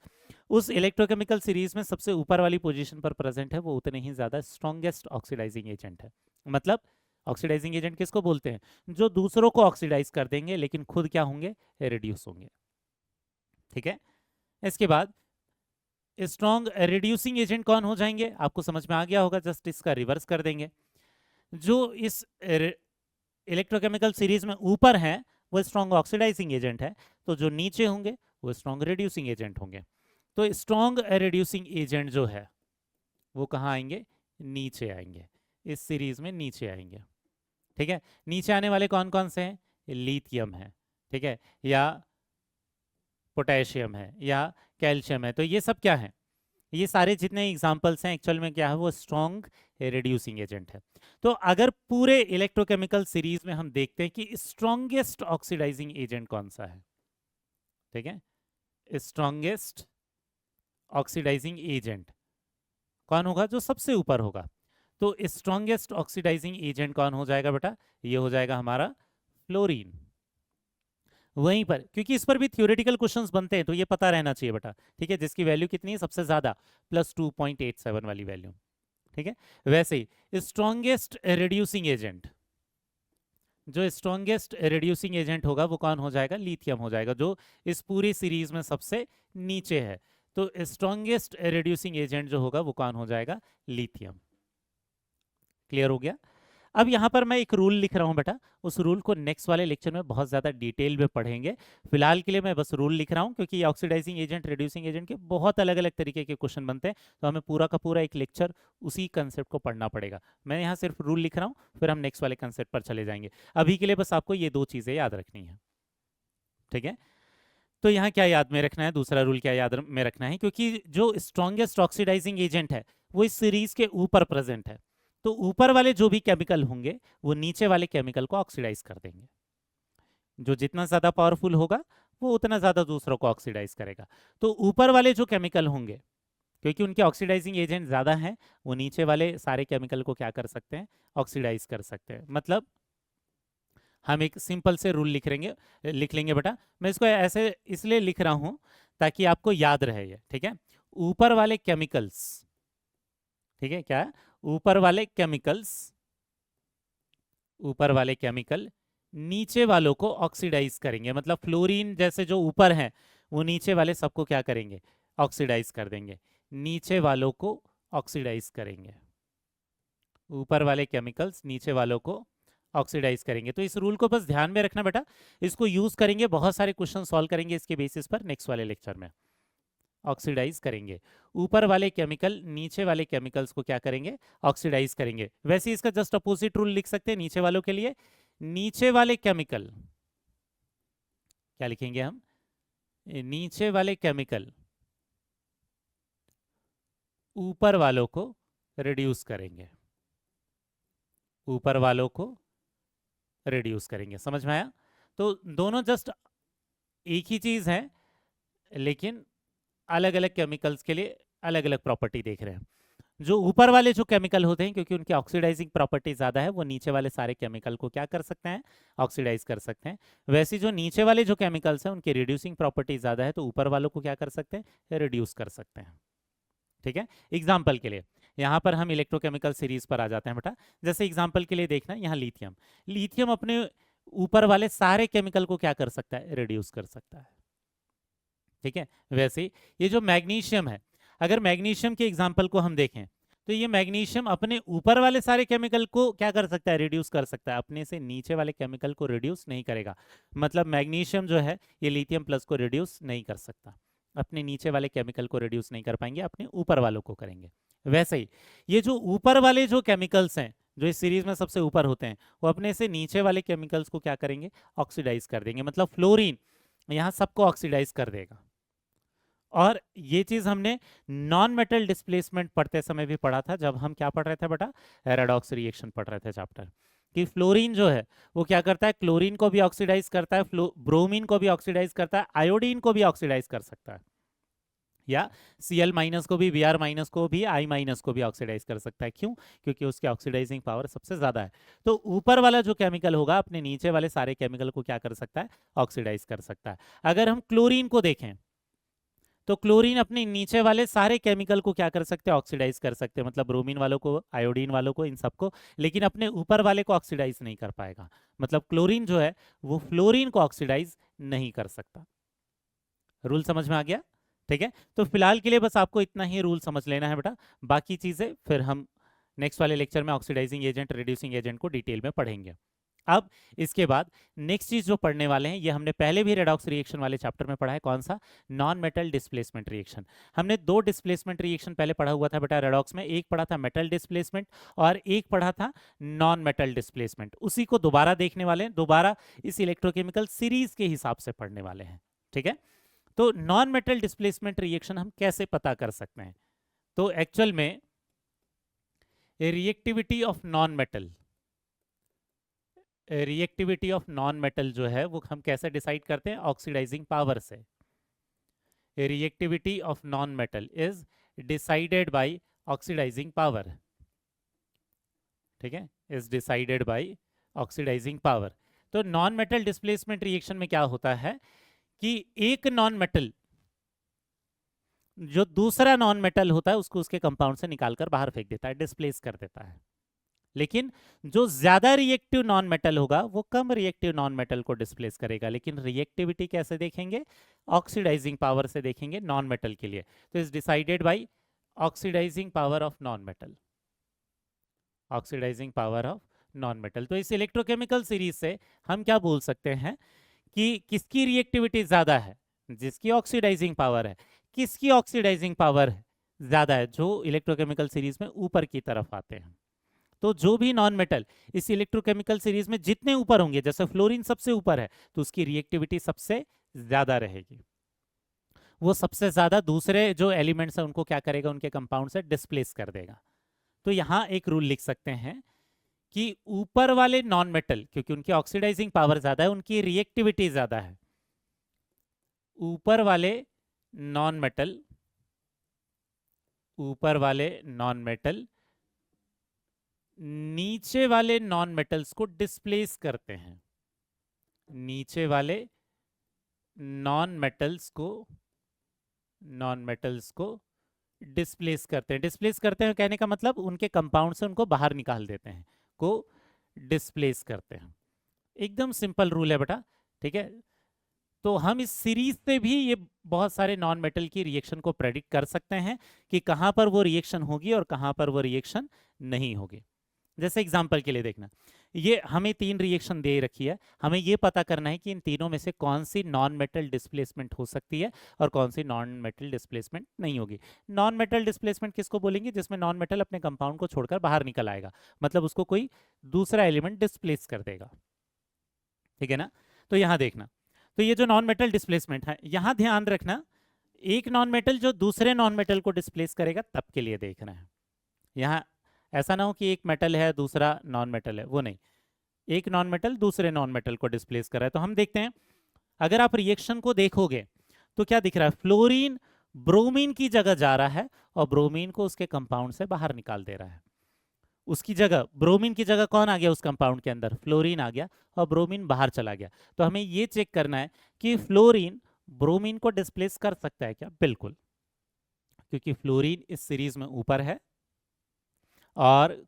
उस इलेक्ट्रोकेमिकल सीरीज में सबसे ऊपर वाली पोजीशन पर प्रेजेंट है वो उतने ही ज्यादा स्ट्रॉन्गेस्ट ऑक्सीडाइजिंग एजेंट है। मतलब ऑक्सीडाइजिंग एजेंट किसको बोलते हैं, जो दूसरों को ऑक्सीडाइज कर देंगे लेकिन खुद क्या होंगे, रिड्यूस होंगे। ठीक है, इसके बाद स्ट्रॉन्ग रिड्यूसिंग एजेंट कौन हो जाएंगे, आपको समझ में आ गया होगा, जस्ट इसका रिवर्स कर देंगे। जो इस इलेक्ट्रोकेमिकल सीरीज में ऊपर है वो स्ट्रॉन्ग ऑक्सीडाइजिंग एजेंट है, तो जो नीचे होंगे वो स्ट्रॉन्ग रिड्यूसिंग एजेंट होंगे। तो स्ट्रॉन्ग रिड्यूसिंग एजेंट जो है वो कहाँ आएंगे, नीचे आएंगे, इस सीरीज में नीचे आएंगे। ठीक है, नीचे आने वाले कौन कौन से हैं, लिथियम है, ठीक है, या पोटेशियम है, या कैल्शियम है। तो ये सब क्या है, ये सारे जितने एग्जाम्पल्स हैं एक्चुअल में क्या है, वो स्ट्रॉन्ग रिड्यूसिंग एजेंट है। तो अगर पूरे इलेक्ट्रोकेमिकल सीरीज में हम देखते हैं कि स्ट्रॉन्गेस्ट ऑक्सीडाइजिंग एजेंट कौन सा है, ठीक है, स्ट्रॉन्गेस्ट ऑक्सीडाइजिंग एजेंट कौन होगा, जो सबसे ऊपर होगा। तो स्ट्रॉन्गेस्ट ऑक्सीडाइजिंग एजेंट कौन हो जाएगा बेटा, ये हो जाएगा हमारा फ्लोरीन। वहीं पर, क्योंकि इस पर भी थ्योरेटिकल क्वेश्चंस बनते हैं तो ये पता रहना चाहिए बेटा। ठीक है, जिसकी वैल्यू कितनी है सबसे ज्यादा, +2.87 वाली वैल्यू। ठीक है, वैसे ही स्ट्रॉन्गेस्ट रिड्यूसिंग एजेंट, जो स्ट्रॉन्गेस्ट रिड्यूसिंग एजेंट होगा वो कौन हो जाएगा, लिथियम हो जाएगा, जो इस पूरी सीरीज में सबसे नीचे है। तो स्ट्रॉन्गेस्ट रिड्यूसिंग एजेंट जो होगा वो कौन हो जाएगा, लिथियम। क्लियर हो गया। अब यहाँ पर मैं एक रूल लिख रहा हूँ बेटा, उस रूल को नेक्स्ट वाले लेक्चर में बहुत ज़्यादा डिटेल में पढ़ेंगे। फिलहाल के लिए मैं बस रूल लिख रहा हूँ, क्योंकि ऑक्सीडाइजिंग एजेंट, रिड्यूसिंग एजेंट के बहुत अलग अलग तरीके के क्वेश्चन बनते हैं, तो हमें पूरा का पूरा एक लेक्चर उसी कंसेप्ट को पढ़ना पड़ेगा। मैं यहाँ सिर्फ रूल लिख रहा हूँ, फिर हम नेक्स्ट वाले कंसेप्ट पर चले जाएंगे। अभी के लिए बस आपको ये 2 चीज़ें याद रखनी है। ठीक है, तो यहाँ क्या याद में रखना है, दूसरा रूल क्या याद में रखना है, क्योंकि जो स्ट्रॉन्गेस्ट ऑक्सीडाइजिंग एजेंट है वो इस सीरीज के ऊपर प्रेजेंट है, तो ऊपर वाले जो भी केमिकल होंगे वो नीचे वाले केमिकल को ऑक्सीडाइज कर देंगे। जो जितना ज्यादा पावरफुल होगा वो उतना ज्यादा दूसरों को ऑक्सीडाइज करेगा। तो ऊपर वाले जो केमिकल होंगे, क्योंकि उनके ऑक्सीडाइजिंग एजेंट ज्यादा हैं, वो नीचे वाले सारे केमिकल को क्या कर सकते हैं, ऑक्सीडाइज कर सकते हैं। मतलब हम एक सिंपल से रूल लिख लेंगे बेटा। मैं इसको ऐसे इसलिए लिख रहा हूं ताकि आपको याद रहे ये। ठीक है, ऊपर वाले केमिकल्स, ठीक है, क्या, ऊपर वाले केमिकल्स, ऊपर वाले केमिकल नीचे वालों को ऑक्सीडाइज करेंगे। मतलब फ्लोरीन जैसे जो ऊपर हैं वो नीचे वाले सबको क्या करेंगे, ऑक्सीडाइज कर देंगे, नीचे वालों को ऑक्सीडाइज करेंगे। ऊपर वाले केमिकल्स नीचे वालों को ऑक्सीडाइज करेंगे। तो इस रूल को बस ध्यान में रखना बेटा, इसको यूज करेंगे, बहुत सारे क्वेश्चन सॉल्व करेंगे इसके बेसिस पर नेक्स्ट वाले लेक्चर में। ऑक्सीडाइज करेंगे, ऊपर वाले केमिकल नीचे वाले केमिकल्स को क्या करेंगे, ऑक्सीडाइज करेंगे। वैसे इसका जस्ट अपोजिट रूल लिख सकते हैं नीचे वालों के लिए, नीचे वाले केमिकल क्या लिखेंगे हम, नीचे वाले केमिकल ऊपर वालों को रिड्यूस करेंगे, ऊपर वालों को रिड्यूस करेंगे। समझ में आया। तो दोनों जस्ट एक ही चीज है, लेकिन अलग अलग केमिकल्स के लिए अलग अलग प्रॉपर्टी देख रहे हैं। जो ऊपर वाले जो केमिकल होते हैं, क्योंकि उनकी ऑक्सीडाइजिंग प्रॉपर्टी ज़्यादा है, वो नीचे वाले सारे केमिकल को क्या कर सकते हैं, ऑक्सीडाइज कर सकते हैं। वैसे जो नीचे वाले जो केमिकल्स हैं उनकी रिड्यूसिंग प्रॉपर्टी ज़्यादा है, तो ऊपर वालों को क्या कर सकते हैं, रिड्यूस कर सकते हैं। ठीक है, एग्जाम्पल के लिए यहाँ पर हम इलेक्ट्रोकेमिकल सीरीज पर आ जाते हैं बेटा। जैसे एग्जाम्पल के लिए देखना, यहाँ लिथियम, लिथियम अपने ऊपर वाले सारे केमिकल को क्या कर सकता है, रिड्यूस कर सकता है। ठीक है, वैसे ही ये जो मैग्नीशियम है, अगर मैग्नीशियम के एग्जाम्पल को हम देखें तो ये मैग्नीशियम अपने ऊपर वाले सारे केमिकल को क्या कर सकता है, रिड्यूस कर सकता है, अपने से नीचे वाले केमिकल को रिड्यूस नहीं करेगा। मतलब मैग्नीशियम जो है ये लिथियम प्लस को रिड्यूस नहीं कर सकता, अपने नीचे वाले केमिकल को रिड्यूस नहीं कर पाएंगे, अपने ऊपर वालों को करेंगे। वैसे ही ये जो ऊपर वाले जो केमिकल्स हैं, जो इस सीरीज में सबसे ऊपर होते हैं, वो अपने से नीचे वाले केमिकल्स को क्या करेंगे, ऑक्सीडाइज कर देंगे। मतलब फ्लोरीन यहाँ सबको ऑक्सीडाइज कर देगा। और ये चीज हमने नॉन मेटल डिस्प्लेसमेंट पढ़ते समय भी पढ़ा था, जब हम क्या पढ़ रहे थे बेटा, रेडॉक्स रिएक्शन पढ़ रहे थे चैप्टर, कि फ्लोरीन जो है वो क्या करता है, क्लोरीन को भी ऑक्सीडाइज करता है, ब्रोमीन को भी ऑक्सीडाइज करता है, आयोडीन को भी ऑक्सीडाइज कर सकता है, या Cl माइनस को भी, Br माइनस को भी, I माइनस को भी ऑक्सीडाइज कर सकता है। क्यों? क्योंकि उसकी ऑक्सीडाइजिंग पावर सबसे ज्यादा है। तो ऊपर वाला जो केमिकल होगा अपने नीचे वाले सारे केमिकल को क्या कर सकता है, ऑक्सीडाइज कर सकता है। अगर हम क्लोरीन को देखें तो क्लोरीन अपने नीचे वाले सारे केमिकल को क्या कर सकते हैं, ऑक्सीडाइज कर सकते हैं। मतलब ब्रोमीन वालों को, आयोडीन वालों को, इन सबको, लेकिन अपने ऊपर वाले को ऑक्सीडाइज नहीं कर पाएगा। मतलब क्लोरीन जो है वो फ्लोरीन को ऑक्सीडाइज नहीं कर सकता। रूल समझ में आ गया? ठीक है, तो फिलहाल के लिए बस आपको इतना ही रूल समझ लेना है बेटा, बाकी चीजें फिर हम नेक्स्ट वाले लेक्चर में ऑक्सीडाइजिंग एजेंट, रिड्यूसिंग एजेंट को डिटेल में पढ़ेंगे। अब इसके बाद नेक्स्ट चीज जो पढ़ने वाले हैं, ये हमने पहले भी रेडॉक्स रिएक्शन वाले चैप्टर में पढ़ा है, कौन सा, नॉन मेटल डिस्प्लेसमेंट रिएक्शन। हमने दो डिस्प्लेसमेंट रिएक्शन पहले पढ़ा हुआ था बेटा रेडॉक्स में, एक पढ़ा था मेटल डिस्प्लेसमेंट और एक पढ़ा था नॉन मेटल डिस्प्लेसमेंट। उसी को दोबारा देखने वाले हैं, दोबारा इस इलेक्ट्रोकेमिकल सीरीज के हिसाब से पढ़ने वाले हैं। ठीक है, तो नॉन मेटल डिस्प्लेसमेंट रिएक्शन हम कैसे पता कर सकते हैं? तो एक्चुअल में reactivity of non metal, reactivity of non metal जो है वो हम कैसे डिसाइड करते हैं, ऑक्सीडाइजिंग पावर से। Reactivity of non metal is decided by oxidising power. ठीक है, is decided by oxidising power. तो नॉन मेटल डिस्प्लेसमेंट रिएक्शन में क्या होता है कि एक नॉन मेटल जो दूसरा नॉन मेटल होता है उसको उसके कंपाउंड से निकालकर बाहर फेंक देता है, डिस्प्लेस कर देता है। लेकिन जो ज्यादा रिएक्टिव नॉन मेटल होगा वो कम रिएक्टिव नॉन मेटल को डिस्प्लेस करेगा। लेकिन रिएक्टिविटी कैसे देखेंगे, ऑक्सीडाइजिंग पावर से देखेंगे नॉन मेटल के लिए। तो is decided by oxidising power of non metal, oxidising power of non metal. तो इस इलेक्ट्रोकेमिकल सीरीज से हम क्या बोल सकते हैं कि किसकी रिएक्टिविटी ज्यादा है, जिसकी ऑक्सीडाइजिंग पावर है, किसकी ऑक्सीडाइजिंग पावर ज्यादा है, जो इलेक्ट्रोकेमिकल सीरीज में ऊपर की तरफ आते हैं। तो जो भी नॉन मेटल इस इलेक्ट्रोकेमिकल सीरीज में जितने ऊपर होंगे, जैसे फ्लोरीन सबसे ऊपर है तो उसकी रिएक्टिविटी सबसे ज्यादा रहेगी, वो सबसे ज्यादा दूसरे जो एलिमेंट्स हैं उनको क्या करेगा, उनके कंपाउंड से डिस्प्लेस कर देगा। तो यहां एक रूल लिख सकते हैं कि ऊपर वाले नॉन मेटल, क्योंकि उनकी ऑक्सीडाइजिंग पावर ज्यादा है, उनकी रिएक्टिविटी ज्यादा है। ऊपर वाले नॉन मेटल, ऊपर वाले नॉन मेटल नीचे वाले नॉन मेटल्स को डिस्प्लेस करते हैं, नीचे वाले नॉन मेटल्स को डिस्प्लेस करते हैं। डिस्प्लेस करते हैं कहने का मतलब उनके कंपाउंड से उनको बाहर निकाल देते हैं, को डिस्प्लेस करते हैं। एकदम सिंपल रूल है बेटा। ठीक है, तो हम इस सीरीज से भी ये बहुत सारे नॉन मेटल की रिएक्शन को प्रेडिक्ट कर सकते हैं कि कहां पर वो रिएक्शन होगी और कहां पर वो रिएक्शन नहीं होगी। जैसे एग्जांपल के लिए देखना, ये हमें 3 रिएक्शन दे रखी है, हमें ये पता करना है कि इन तीनों में से कौन सी नॉन मेटल डिस्प्लेसमेंट हो सकती है और कौन सी नॉन मेटल डिस्प्लेसमेंट नहीं होगी। नॉन मेटल डिस्प्लेसमेंट किसको बोलेंगे, जिसमें नॉन मेटल अपने कंपाउंड को छोड़कर बाहर निकल आएगा, मतलब उसको कोई दूसरा एलिमेंट डिस्प्लेस कर देगा। ठीक है ना, तो यहां देखना, तो ये जो नॉन मेटल डिस्प्लेसमेंट है, यहां ध्यान रखना, एक नॉन मेटल जो दूसरे नॉन मेटल को डिस्प्लेस करेगा तब के लिए देखना है। यहाँ ऐसा ना हो कि एक मेटल है दूसरा नॉन मेटल है, वो नहीं, एक नॉन मेटल दूसरे नॉन मेटल को डिस्प्लेस कर रहा है। तो हम देखते हैं, अगर आप रिएक्शन को देखोगे तो क्या दिख रहा है, फ्लोरीन ब्रोमीन की जगह जा रहा है और ब्रोमीन को उसके कंपाउंड से बाहर निकाल दे रहा है। उसकी जगह, ब्रोमीन की जगह कौन आ गया उस कंपाउंड के अंदर? फ्लोरीन आ गया और ब्रोमीन बाहर चला गया। तो हमें ये चेक करना है कि फ्लोरीन ब्रोमीन को डिस्प्लेस कर सकता है क्या? बिल्कुल, क्योंकि फ्लोरीन इस सीरीज में ऊपर है और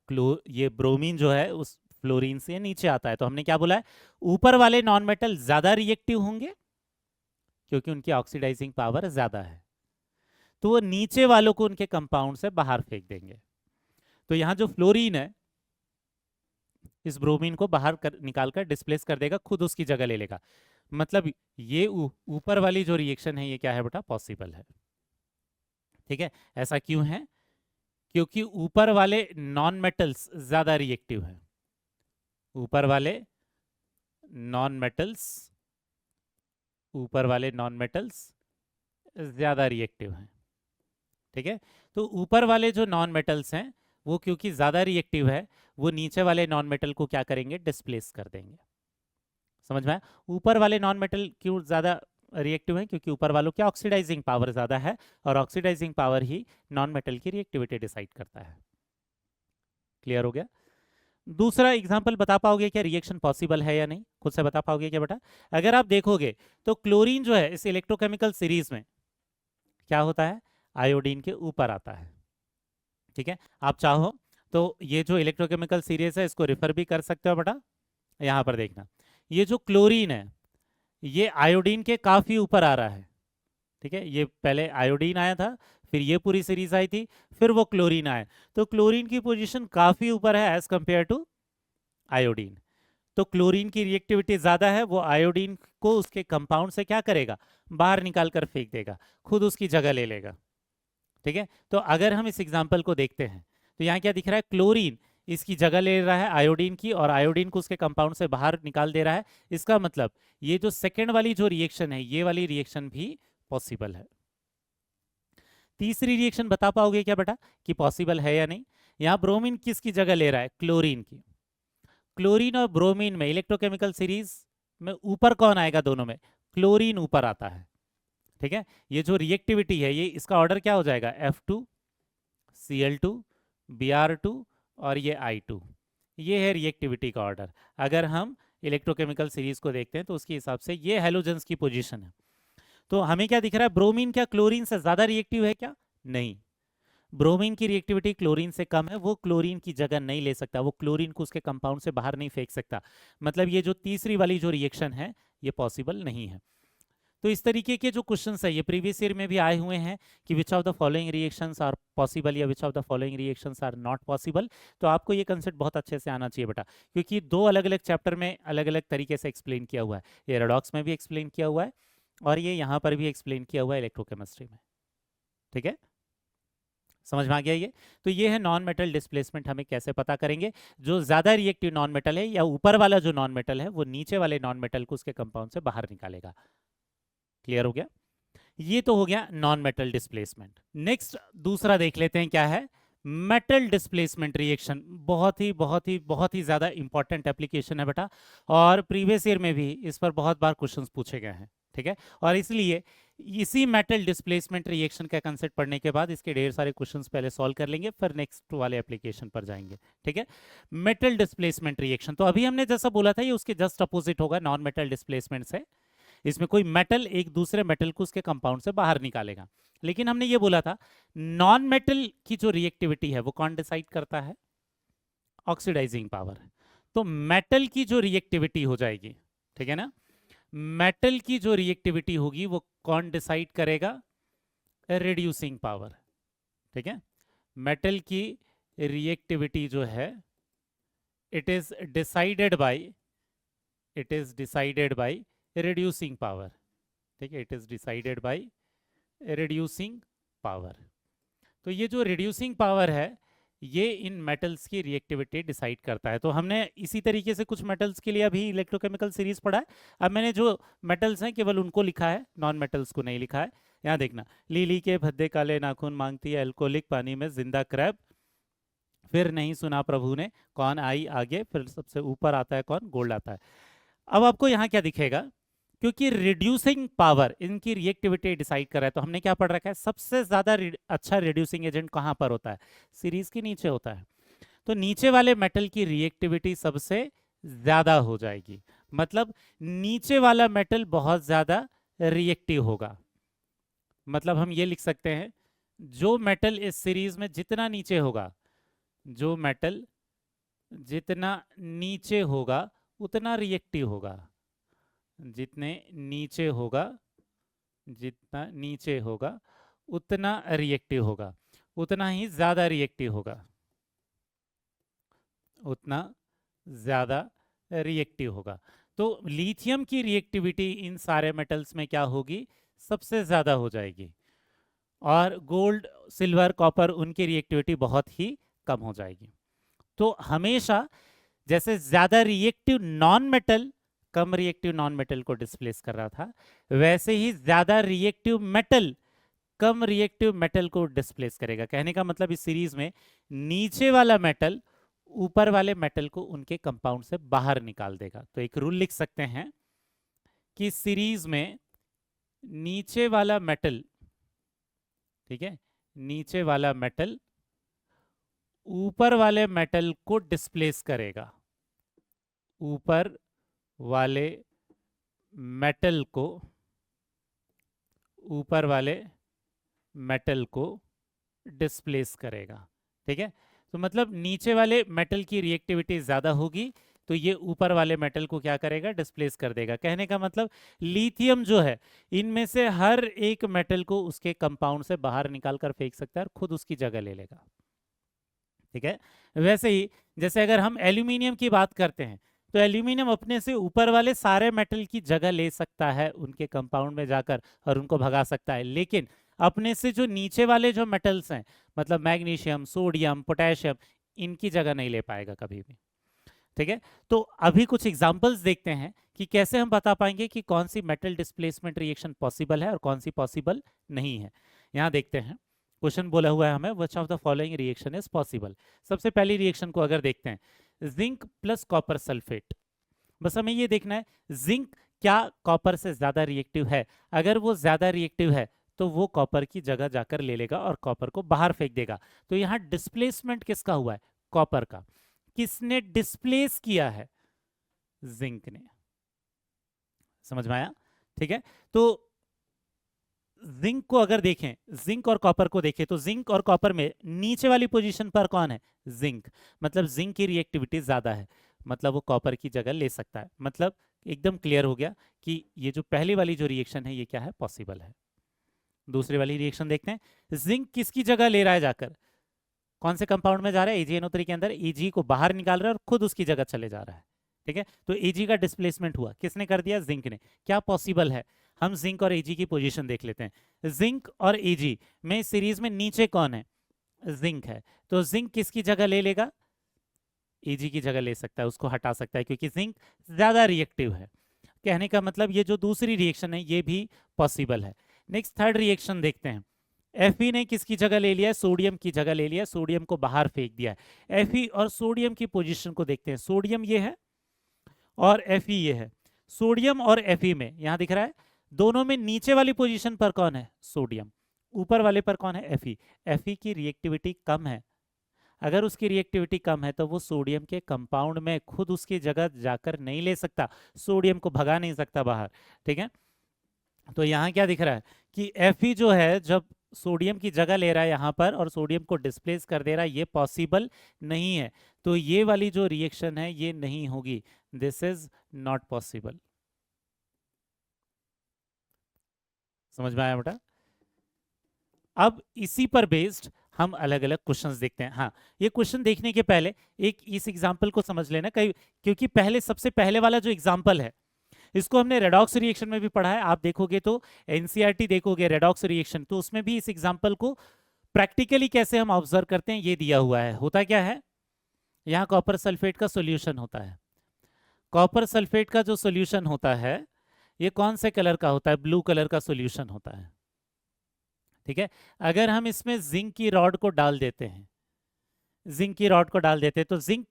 ये ब्रोमीन जो है उस फ्लोरीन से नीचे आता है। तो हमने क्या बोला है? ऊपर वाले नॉन मेटल ज्यादा रिएक्टिव होंगे क्योंकि उनकी ऑक्सीडाइजिंग पावर ज्यादा है, तो वो नीचे वालों को उनके कंपाउंड से बाहर फेंक देंगे। तो यहां जो फ्लोरीन है इस ब्रोमीन को बाहर निकालकर डिस्प्लेस कर देगा, खुद उसकी जगह ले लेगा। मतलब ये ऊपर वाली जो रिएक्शन है ये क्या है बेटा? पॉसिबल है। ठीक है, ऐसा क्यों है? क्योंकि ऊपर वाले नॉन मेटल्स ज्यादा रिएक्टिव हैं। ऊपर वाले नॉन मेटल्स ज्यादा रिएक्टिव हैं। ठीक है, तो ऊपर वाले जो नॉन मेटल्स हैं वो क्योंकि ज्यादा रिएक्टिव है, वो नीचे वाले नॉन मेटल को क्या करेंगे? डिस्प्लेस कर देंगे। समझ में आया? ऊपर वाले नॉन मेटल क्यों ज्यादा रिएक्टिव है? क्योंकि ऊपर वालों की ऑक्सीडाइजिंग पावर ज्यादा है और ऑक्सीडाइजिंग पावर ही नॉन मेटल की रिएक्टिविटी डिसाइड करता है। क्लियर हो गया? दूसरा एग्जांपल बता पाओगे क्या रिएक्शन पॉसिबल है या नहीं? खुद से बता पाओगे क्या बेटा? अगर आप देखोगे तो क्लोरीन जो है इस इलेक्ट्रोकेमिकल सीरीज में क्या होता है? आयोडीन के ऊपर आता है। ठीक है, आप चाहो तो ये जो इलेक्ट्रोकेमिकल सीरीज है इसको रेफर भी कर सकते हो बेटा। यहां पर देखना, ये जो क्लोरीन है ये आयोडीन के काफी ऊपर आ रहा है। ठीक है, ये पहले आयोडीन आया था, फिर ये पूरी सीरीज आई थी, फिर वो क्लोरीन आया। तो क्लोरीन की पोजीशन काफी ऊपर है एज कंपेयर टू आयोडीन। तो क्लोरीन की रिएक्टिविटी ज्यादा है, वो आयोडीन को उसके कंपाउंड से क्या करेगा? बाहर निकाल कर फेंक देगा, खुद उसकी जगह ले लेगा। ठीक है, तो अगर हम इस एग्जाम्पल को देखते हैं तो यहाँ क्या दिख रहा है? क्लोरीन इसकी जगह ले रहा है आयोडीन की और आयोडीन को उसके कंपाउंड से बाहर निकाल दे रहा है। इसका मतलब ये जो सेकेंड वाली जो रिएक्शन है ये वाली रिएक्शन भी पॉसिबल है। तीसरी रिएक्शन बता पाओगे क्या बेटा कि पॉसिबल है या नहीं? यहाँ ब्रोमीन किसकी जगह ले रहा है? क्लोरीन की। क्लोरीन और ब्रोमीन में इलेक्ट्रोकेमिकल सीरीज में ऊपर कौन आएगा? दोनों में क्लोरीन ऊपर आता है। ठीक है, ये जो रिएक्टिविटी है ये इसका ऑर्डर क्या हो जाएगा? F2 Cl2 Br2 और ये I2, ये है रिएक्टिविटी का ऑर्डर। अगर हम इलेक्ट्रोकेमिकल सीरीज को देखते हैं तो उसके हिसाब से ये हैलोजेंस की पोजीशन है। तो हमें क्या दिख रहा है? ब्रोमीन क्या क्लोरीन से ज्यादा रिएक्टिव है क्या? नहीं, ब्रोमीन की रिएक्टिविटी क्लोरीन से कम है, वो क्लोरीन की जगह नहीं ले सकता, वो क्लोरीन को उसके कंपाउंड से बाहर नहीं फेंक सकता। मतलब ये जो तीसरी वाली जो रिएक्शन है ये पॉसिबल नहीं है। तो इस तरीके के जो क्वेश्चंस है ये प्रीवियस ईयर में भी आए हुए हैं कि which of the following reactions are possible या which of the following reactions are not possible. तो आपको ये कंसेप्ट बहुत अच्छे से आना चाहिए बेटा, क्योंकि दो अलग अलग चैप्टर में अलग अलग तरीके से एक्सप्लेन किया हुआ है। ये रेडॉक्स में भी एक्सप्लेन किया हुआ है और ये यहाँ पर भी एक्सप्लेन किया हुआ है इलेक्ट्रोकेमिस्ट्री में। ठीक है, समझ में आ गया ये? तो ये है नॉन मेटल डिस्प्लेसमेंट हमें कैसे पता करेंगे? जो ज्यादा रिएक्टिव नॉन मेटल है या ऊपर वाला जो नॉन मेटल है वो नीचे वाले नॉन मेटल को उसके कंपाउंड से बाहर निकालेगा। क्लियर हो गया? ये तो हो गया नॉन मेटल डिस्प्लेसमेंट। नेक्स्ट दूसरा देख लेते हैं क्या है? Metal displacement reaction. बहुत ही ज्यादा इंपॉर्टेंट एप्लीकेशन है बेटा, और प्रीवियस ईयर में भी इस पर बहुत बार क्वेश्चंस पूछे गए हैं। ठीक है, और इसलिए इसी मेटल डिस्प्लेसमेंट रिएक्शन का कंसेप्ट पढ़ने के बाद इसके ढेर सारे क्वेश्चंस पहले सॉल्व कर लेंगे, फिर नेक्स्ट वाले एप्लीकेशन पर जाएंगे। ठीक है, मेटल डिस्प्लेसमेंट रिएक्शन तो अभी हमने जैसा बोला था ये उसके जस्ट अपोजिट होगा नॉन मेटल डिस्प्लेसमेंट से। इसमें कोई मेटल एक दूसरे मेटल को उसके कंपाउंड से बाहर निकालेगा। लेकिन हमने ये बोला था नॉन मेटल की जो रिएक्टिविटी है वो कौन डिसाइड करता है? Oxidising power. तो मेटल की जो रिएक्टिविटी हो जाएगी, ठीक है ना, मेटल की जो रिएक्टिविटी होगी वो कौन डिसाइड करेगा? Reducing power. ठीक है, मेटल की रिएक्टिविटी जो है it is decided by reducing power. ठीक है, it is decided by reducing power. तो ये जो रिड्यूसिंग पावर है ये इन मेटल्स की रिएक्टिविटी डिसाइड करता है। तो हमने इसी तरीके से कुछ मेटल्स के लिए अभी इलेक्ट्रोकेमिकल सीरीज पढ़ा है। अब मैंने जो मेटल्स हैं केवल उनको लिखा है, नॉन मेटल्स को नहीं लिखा है। यहाँ देखना, लीली के भद्दे काले नाखून मांगती है अल्कोहलिक पानी में जिंदा क्रैब, फिर नहीं सुना प्रभु ने, कौन आई आगे, फिर सबसे ऊपर आता है कौन? गोल्ड आता है। अब आपको यहाँ क्या दिखेगा? क्योंकि रिड्यूसिंग पावर इनकी रिएक्टिविटी डिसाइड कर रहा है। तो हमने क्या पढ़ रखा है, सबसे ज्यादा अच्छा रिड्यूसिंग एजेंट कहां पर होता है, सीरीज के नीचे होता है। तो नीचे वाले मेटल की रिएक्टिविटी सबसे ज्यादा हो जाएगी, मतलब नीचे वाला मेटल बहुत ज्यादा रिएक्टिव होगा। मतलब हम ये लिख सकते हैं, जो मेटल इस सीरीज में जितना नीचे होगा, जो मेटल जितना नीचे होगा उतना रिएक्टिव होगा, जितने नीचे होगा, जितना नीचे होगा उतना रिएक्टिव होगा, उतना ही ज्यादा रिएक्टिव होगा, उतना ज्यादा रिएक्टिव होगा। तो लिथियम की रिएक्टिविटी इन सारे मेटल्स में क्या होगी, सबसे ज्यादा हो जाएगी, और गोल्ड सिल्वर कॉपर उनकी रिएक्टिविटी बहुत ही कम हो जाएगी। तो हमेशा जैसे ज्यादा रिएक्टिव नॉन मेटल कम रिएक्टिव नॉन मेटल को डिस्प्लेस कर रहा था, वैसे ही ज्यादा रिएक्टिव मेटल कम रिएक्टिव मेटल को डिस्प्लेस करेगा। कहने का मतलब इस सीरीज में नीचे वाला मेटल ऊपर वाले मेटल को उनके कंपाउंड से बाहर निकाल देगा। तो एक रूल लिख सकते हैं कि सीरीज में नीचे वाला मेटल, ठीक है, नीचे वाला मेटल ऊपर वाले मेटल को डिस्प्लेस करेगा, ऊपर वाले मेटल को, ऊपर वाले मेटल को डिस्प्लेस करेगा। ठीक है, तो मतलब नीचे वाले मेटल की रिएक्टिविटी ज्यादा होगी, तो ये ऊपर वाले मेटल को क्या करेगा, डिस्प्लेस कर देगा। कहने का मतलब लिथियम जो है इनमें से हर एक मेटल को उसके कंपाउंड से बाहर निकाल कर फेंक सकता है और खुद उसकी जगह ले लेगा। ठीक है, वैसे ही जैसे अगर हम एल्यूमिनियम की बात करते हैं, तो एल्यूमिनियम अपने से ऊपर वाले सारे मेटल की जगह ले सकता है उनके कंपाउंड में जाकर और उनको भगा सकता है, लेकिन अपने से जो नीचे वाले जो मेटल्स हैं, मतलब मैग्नीशियम, सोडियम, पोटेशियम, इनकी जगह नहीं ले पाएगा कभी भी। ठीक है, तो अभी कुछ एग्जांपल्स देखते हैं कि कैसे हम बता पाएंगे कि कौन सी मेटल डिस्प्लेसमेंट रिएक्शन पॉसिबल है और कौन सी पॉसिबल नहीं है। यहां देखते हैं, क्वेश्चन बोला हुआ है हमें, which of the following reaction is possible. सबसे पहली रिएक्शन को अगर देखते हैं, जिंक प्लस कॉपर सल्फेट। बस हमें ये देखना है जिंक क्या कॉपर से ज्यादा रिएक्टिव है। अगर वो ज्यादा रिएक्टिव है तो वो कॉपर की जगह जाकर ले लेगा और कॉपर को बाहर फेंक देगा। तो यहाँ डिस्प्लेसमेंट किसका हुआ है, कॉपर का। किसने डिस्प्लेस किया है, जिंक ने। समझ में आया? ठीक है, तो जिंक को अगर देखें, जिंक और कॉपर को देखें, तो जिंक और कॉपर में नीचे वाली पोजीशन पर कौन है, जिंक। मतलब जिंक की रिएक्टिविटी ज्यादा है, मतलब वो कॉपर की जगह ले सकता है। मतलब एकदम क्लियर हो गया कि ये जो पहली वाली जो रिएक्शन है ये क्या है, पॉसिबल है। दूसरी वाली रिएक्शन देखते हैं, जिंक किसकी जगह ले रहा है जाकर, कौन से कंपाउंड में जा रहा है, AgNO3 के अंदर, Ag को बाहर निकाल रहा है और खुद उसकी जगह चले जा रहा है। ठीक है, तो Ag का डिस्प्लेसमेंट हुआ, किसने कर दिया, जिंक ने। क्या पॉसिबल है, हम जिंक और Ag की पोजीशन देख लेते हैं। जिंक और Ag में सीरीज में नीचे कौन है, जिंक है, तो जिंक किसकी जगह ले लेगा, Ag की जगह ले सकता है, उसको हटा सकता है, क्योंकि जिंक ज्यादा रिएक्टिव है। कहने का मतलब ये जो दूसरी रिएक्शन है ये भी पॉसिबल है। नेक्स्ट थर्ड रिएक्शन देखते हैं, Fe ने किसकी जगह ले लिया है, सोडियम की जगह ले लिया है, सोडियम को बाहर फेंक दिया है। Fe और सोडियम की पोजीशन को देखते हैं, सोडियम ये है और Fe ये है। सोडियम और Fe में यहां दिख रहा है, दोनों में नीचे वाली पोजीशन पर कौन है, सोडियम, ऊपर वाले पर कौन है, Fe। Fe की रिएक्टिविटी कम है, अगर उसकी रिएक्टिविटी कम है तो वो सोडियम के कंपाउंड में खुद उसकी जगह जाकर नहीं ले सकता, सोडियम को भगा नहीं सकता बाहर। ठीक है, तो यहाँ क्या दिख रहा है कि Fe जो है जब सोडियम की जगह ले रहा है यहाँ पर और सोडियम को डिस्प्लेस कर दे रहा है, ये पॉसिबल नहीं है। तो ये वाली जो रिएक्शन है ये नहीं होगी, दिस इज नॉट पॉसिबल। समझ में आया बेटा? अब इसी पर बेस्ड हम अलग अलग क्वेश्चंस देखते हैं। हाँ, ये क्वेश्चन देखने के पहले एक इस एग्जांपल को समझ लेना, कई क्योंकि पहले सबसे पहले वाला जो एग्जांपल है इसको हमने रेडॉक्स रिएक्शन में भी पढ़ा है। आप देखोगे तो एनसीईआरटी देखोगे रेडॉक्स रिएक्शन, तो उसमें भी इस एग्जांपल को प्रैक्टिकली कैसे हम ऑब्जर्व करते हैं ये दिया हुआ है। होता क्या है, यहाँ कॉपर सल्फेट का सोल्यूशन होता है। कॉपर सल्फेट का जो सोल्यूशन होता है ये कौन से कलर का होता है, ब्लू कलर का सोल्यूशन होता है। ठीक है, अगर हम इसमें जिंक की रॉड को डाल देते हैं, जिंक की रॉड को डाल देते हैं, तो जिंक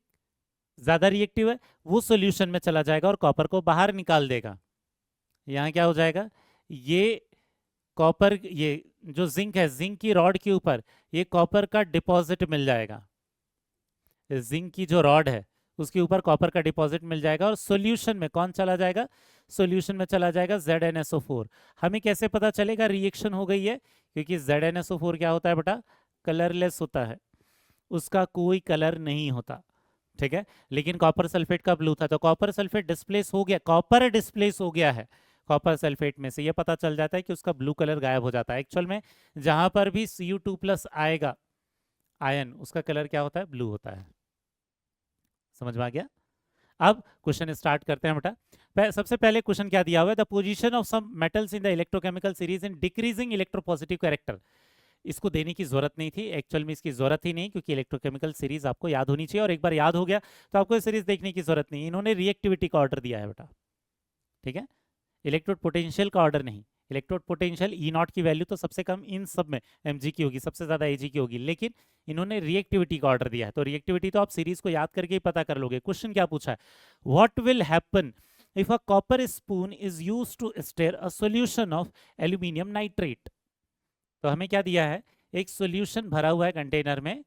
ज्यादा रिएक्टिव है, वो सॉल्यूशन में चला जाएगा और कॉपर को बाहर निकाल देगा। यहाँ क्या हो जाएगा, ये कॉपर, ये जो जिंक है, जिंक की रॉड के ऊपर ये कॉपर का डिपॉजिट मिल जाएगा, जिंक की जो रॉड है उसके ऊपर कॉपर का डिपॉजिट मिल जाएगा, और सॉल्यूशन में कौन चला जाएगा, सॉल्यूशन में चला जाएगा ZnSO4। हमें कैसे पता चलेगा रिएक्शन हो गई है, क्योंकि ZnSO4 क्या होता है बेटा, कलरलेस होता है, उसका कोई कलर नहीं होता, ठीक है। लेकिन कॉपर सल्फेट का ब्लू था, तो कॉपर सल्फेट डिस्प्लेस हो गया, कॉपर डिस्प्लेस हो गया है कॉपर सल्फेट में से, ये पता चल जाता है कि उसका ब्लू कलर गायब हो जाता है। एक्चुअल में जहां पर भी Cu2+ आएगा आयन, उसका कलर क्या होता है, ब्लू होता है। समझ में आ गया। अब क्वेश्चन स्टार्ट करते हैं बेटा। सबसे पहले क्वेश्चन क्या दिया हुआ है, the position of some metals in the electrochemical series in decreasing electropositive character. इसको देने की जरूरत नहीं थी, एक्चुअल में इसकी जरूरत ही नहीं, क्योंकि इलेक्ट्रोकेमिकल सीरीज आपको याद होनी चाहिए, और एक बार याद हो गया तो आपको सीरीज देखने की जरूरत नहीं। इन्होंने रिएक्टिविटी का ऑर्डर दिया है बेटा, ठीक है, इलेक्ट्रोड पोटेंशियल का ऑर्डर नहीं। इलेक्ट्रोड पोटेंशियल E0 की वैल्यू तो सबसे कम इन सब में mg की होगी, सबसे ज्यादा Ag की होगी, लेकिन इन्होंने रिएक्टिविटी का ऑर्डर दिया है, तो रिएक्टिविटी तो आप सीरीज को याद करके ही पता कर लोगे। क्वेश्चन क्या पूछा है, what will happen if a copper spoon is used to stir a solution of aluminium nitrate. तो हमें क्या दिया है, एक सॉल्यूशन भरा हुआ है कंटेनर में,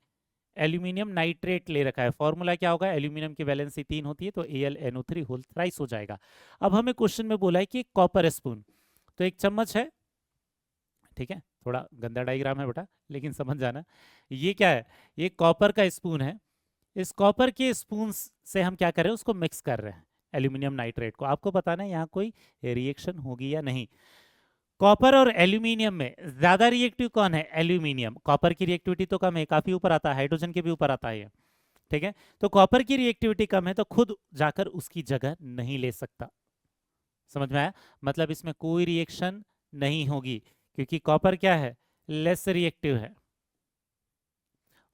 एल्यूमिनियम नाइट्रेट ले रखा है, फॉर्मूला क्या होगा, एल्यूमिनियम की वैलेंसी 3 होती है, तो AlNO3 होल थ्राइस हो जाएगा। अब हमें क्वेश्चन में बोला है कि कॉपर स्पून, तो एक चम्मच है, ठीक है, थोड़ा गंदा डायग्राम है बेटा लेकिन समझ जाना, ये क्या है, ये कॉपर का स्पून है, इस कॉपर के स्पून से हम क्या कर रहे हैं, उसको मिक्स कर रहे हैं एल्यूमिनियम नाइट्रेट को। आपको बताना है यहाँ कोई रिएक्शन होगी या नहीं। कॉपर और एल्यूमिनियम में ज्यादा रिएक्टिव कौन है, एल्यूमिनियम। कॉपर की रिएक्टिविटी तो कम है, काफी ऊपर आता है, हाइड्रोजन के भी ऊपर आता है, ठीक है। तो कॉपर की रिएक्टिविटी कम है, तो खुद जाकर उसकी जगह नहीं ले सकता। समझ में आया, मतलब इसमें कोई रिएक्शन नहीं होगी, क्योंकि कॉपर क्या है, लेस रिएक्टिव है,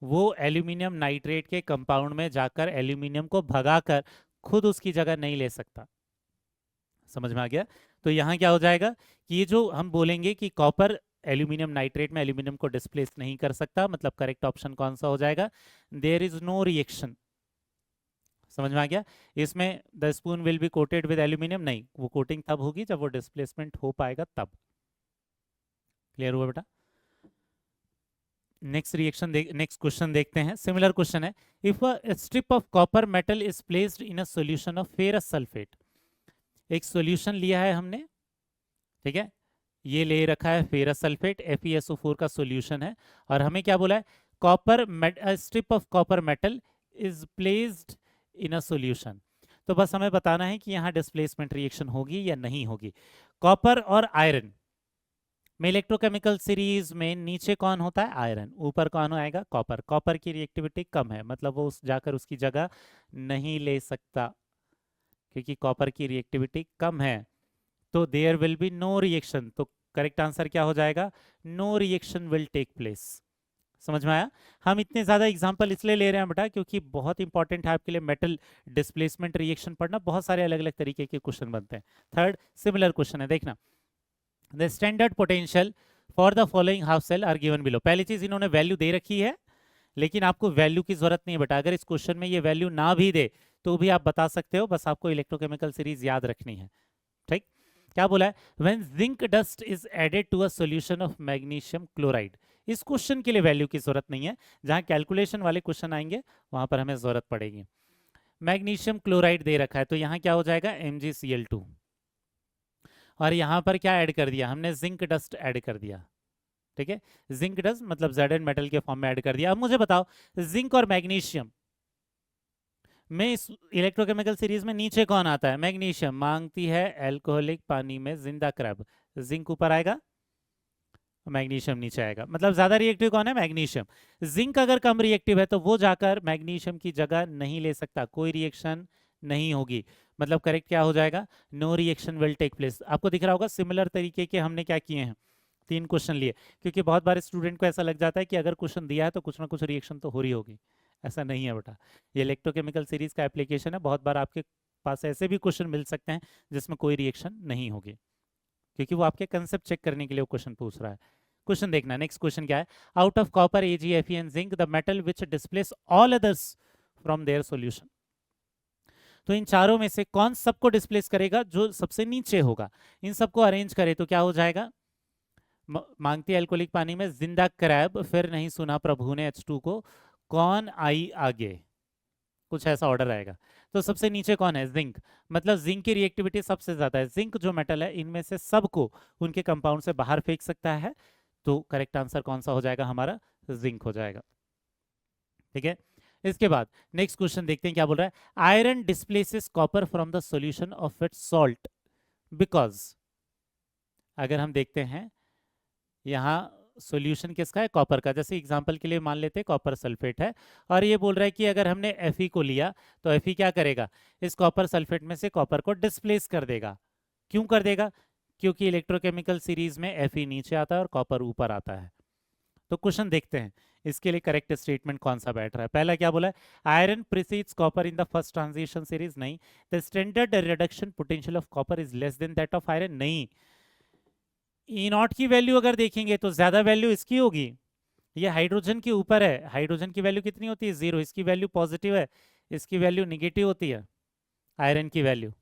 वो एल्यूमिनियम नाइट्रेट के कंपाउंड में जाकर एल्यूमिनियम को भगाकर खुद उसकी जगह नहीं ले सकता। समझ में आ गया। तो यहाँ क्या हो जाएगा कि ये जो हम बोलेंगे कि कॉपर एल्यूमिनियम नाइट्रेट में एल्यूमिनियम को डिस्प्लेस नहीं कर सकता, मतलब करेक्ट ऑप्शन कौन सा हो जाएगा, देयर इज नो रिएक्शन। समझ में आ गया। इसमें the spoon will be coated with aluminium, नहीं, वो कोटिंग तब होगी जब वो डिस्प्लेसमेंट हो पाएगा तब। क्लियर हुआ बेटा। नेक्स्ट रिएक्शन नेक्स्ट क्वेश्चन देखते हैं, सिमिलर क्वेश्चन है, if a strip of copper metal is placed in a solution of ferrous sulphate. एक सॉल्यूशन लिया है हमने, ठीक है, ये ले रखा है फेरस सल्फेट, FeSO4 का सॉल्यूशन है, और हमें क्या बोला है, copper strip of copper metal is placed in a solution. तो बस हमें बताना है कि यहाँ डिस्प्लेसमेंट रिएक्शन होगी या नहीं होगी। कॉपर और आयरन में इलेक्ट्रोकेमिकल सीरीज में नीचे कौन होता है, आयरन, ऊपर कौन आएगा, कॉपर। कॉपर की रिएक्टिविटी कम है, मतलब वो जाकर उसकी जगह नहीं ले सकता, क्योंकि कॉपर की रिएक्टिविटी कम है, तो there will be no reaction. तो करेक्ट आंसर क्या हो जाएगा, no reaction will take place. समझ में आया। हम इतने ज्यादा एग्जांपल इसलिए ले रहे हैं बेटा क्योंकि बहुत इंपॉर्टेंट है आपके लिए मेटल डिस्प्लेसमेंट रिएक्शन पढ़ना, बहुत सारे अलग अलग तरीके के क्वेश्चन बनते हैं। थर्ड सिमिलर क्वेश्चन है, देखना, the standard potential for the following half cell are given below. पहली चीज इन्होंने वैल्यू दे रखी है, लेकिन आपको वैल्यू की जरूरत नहीं है बेटा, अगर इस क्वेश्चन में ये वैल्यू ना भी दे तो भी आप बता सकते हो, बस आपको इलेक्ट्रोकेमिकल सीरीज याद रखनी है, ठीक। क्या बोला है, when zinc dust is added to a solution of magnesium chloride. इस क्वेश्चन के लिए वैल्यू की जरूरत नहीं है, जहां कैलकुलेशन वाले क्वेश्चन आएंगे वहां पर हमें जरूरत पड़ेगी। मैग्नीशियम क्लोराइड दे रखा है, तो यहाँ क्या हो जाएगा, MgCl2, और यहाँ पर क्या ऐड कर दिया हमने, जिंक डस्ट ऐड कर दिया, ठीक है, जिंक डस्ट मतलब Zn मेटल के फॉर्म में ऐड कर दिया। अब मुझे बताओ, जिंक और मैग्नीशियम में इस इलेक्ट्रोकेमिकल सीरीज में नीचे कौन आता है, मैग्नीशियम। मांगती है एल्कोहलिक पानी में जिंदा क्रैब, जिंक ऊपर आएगा, मैग्नीशियम नीचे आएगा, मतलब ज्यादा रिएक्टिव कौन है, मैग्नीशियम। जिंक अगर कम रिएक्टिव है तो वो जाकर मैग्नीशियम की जगह नहीं ले सकता, कोई रिएक्शन नहीं होगी, मतलब करेक्ट क्या हो जाएगा, no reaction will take place. आपको दिख रहा होगा सिमिलर तरीके के हमने क्या किए हैं, 3 क्वेश्चन लिए, क्योंकि बहुत बार स्टूडेंट को ऐसा लग जाता है कि अगर क्वेश्चन दिया है तो कुछ ना कुछ रिएक्शन तो हो रही होगी, ऐसा नहीं है बेटा। ये इलेक्ट्रोकेमिकल सीरीज का एप्लीकेशन है, बहुत बार आपके पास ऐसे भी क्वेश्चन मिल सकते हैं जिसमें कोई रिएक्शन नहीं होगी, क्योंकि वो आपके कंसेप्ट चेक करने के लिए क्वेश्चन पूछ रहा है। क्वेश्चन देखना, नेक्स्ट क्वेश्चन क्या है, out of copper Ag Fe and zinc the metal which displace all others from their solution. तो इन चारों में से कौन सबको डिस्प्लेस करेगा? जो सबसे नीचे होगा। इन सबको अरेंज करे तो क्या हो जाएगा? मांगती अल्कोहलिक पानी में जिंदा क्रैब, फिर नहीं सुना प्रभु ने H2 को, कौन आई आगे, कुछ ऐसा ऑर्डर आएगा। तो सबसे नीचे कौन है? जिंक। मतलब जिंक की रिएक्टिविटी सबसे ज्यादा है। जिंक जो मेटल है इनमें से सबको उनके कंपाउंड से बाहर फेंक सकता है। तो करेक्ट आंसर कौन सा हो जाएगा हमारा? जिंक हो जाएगा। ठीक है, इसके बाद नेक्स्ट क्वेश्चन देखते हैं क्या बोल रहा है। Iron displaces copper from the solution of its salt because, अगर हम देखते हैं यहाँ सॉल्यूशन किसका है? कॉपर का। जैसे एग्जांपल के लिए मान लेते हैं कॉपर सल्फेट है, और ये बोल रहा है कि अगर हमने Fe को लिया तो Fe क्या करेगा? इस कॉपर सल्फेट में से कॉपर को डिस्प्लेस कर देगा। क्यों कर देगा? क्योंकि इलेक्ट्रोकेमिकल सीरीज में Fe नीचे आता है और कॉपर ऊपर आता है। तो क्वेश्चन देखते हैं इसके लिए करेक्ट स्टेटमेंट कौन सा बैठ रहा है। पहला क्या बोला है? Iron precedes copper in the first transition series. नहीं। The standard reduction potential of copper is less than that of iron. नहीं। ई नॉट की वैल्यू अगर देखेंगे तो ज्यादा वैल्यू इसकी होगी। ये हाइड्रोजन के ऊपर है, हाइड्रोजन की वैल्यू कितनी होती है? 0। इसकी वैल्यू पॉजिटिव है, इसकी वैल्यू निगेटिव होती है, आयरन की वैल्यू।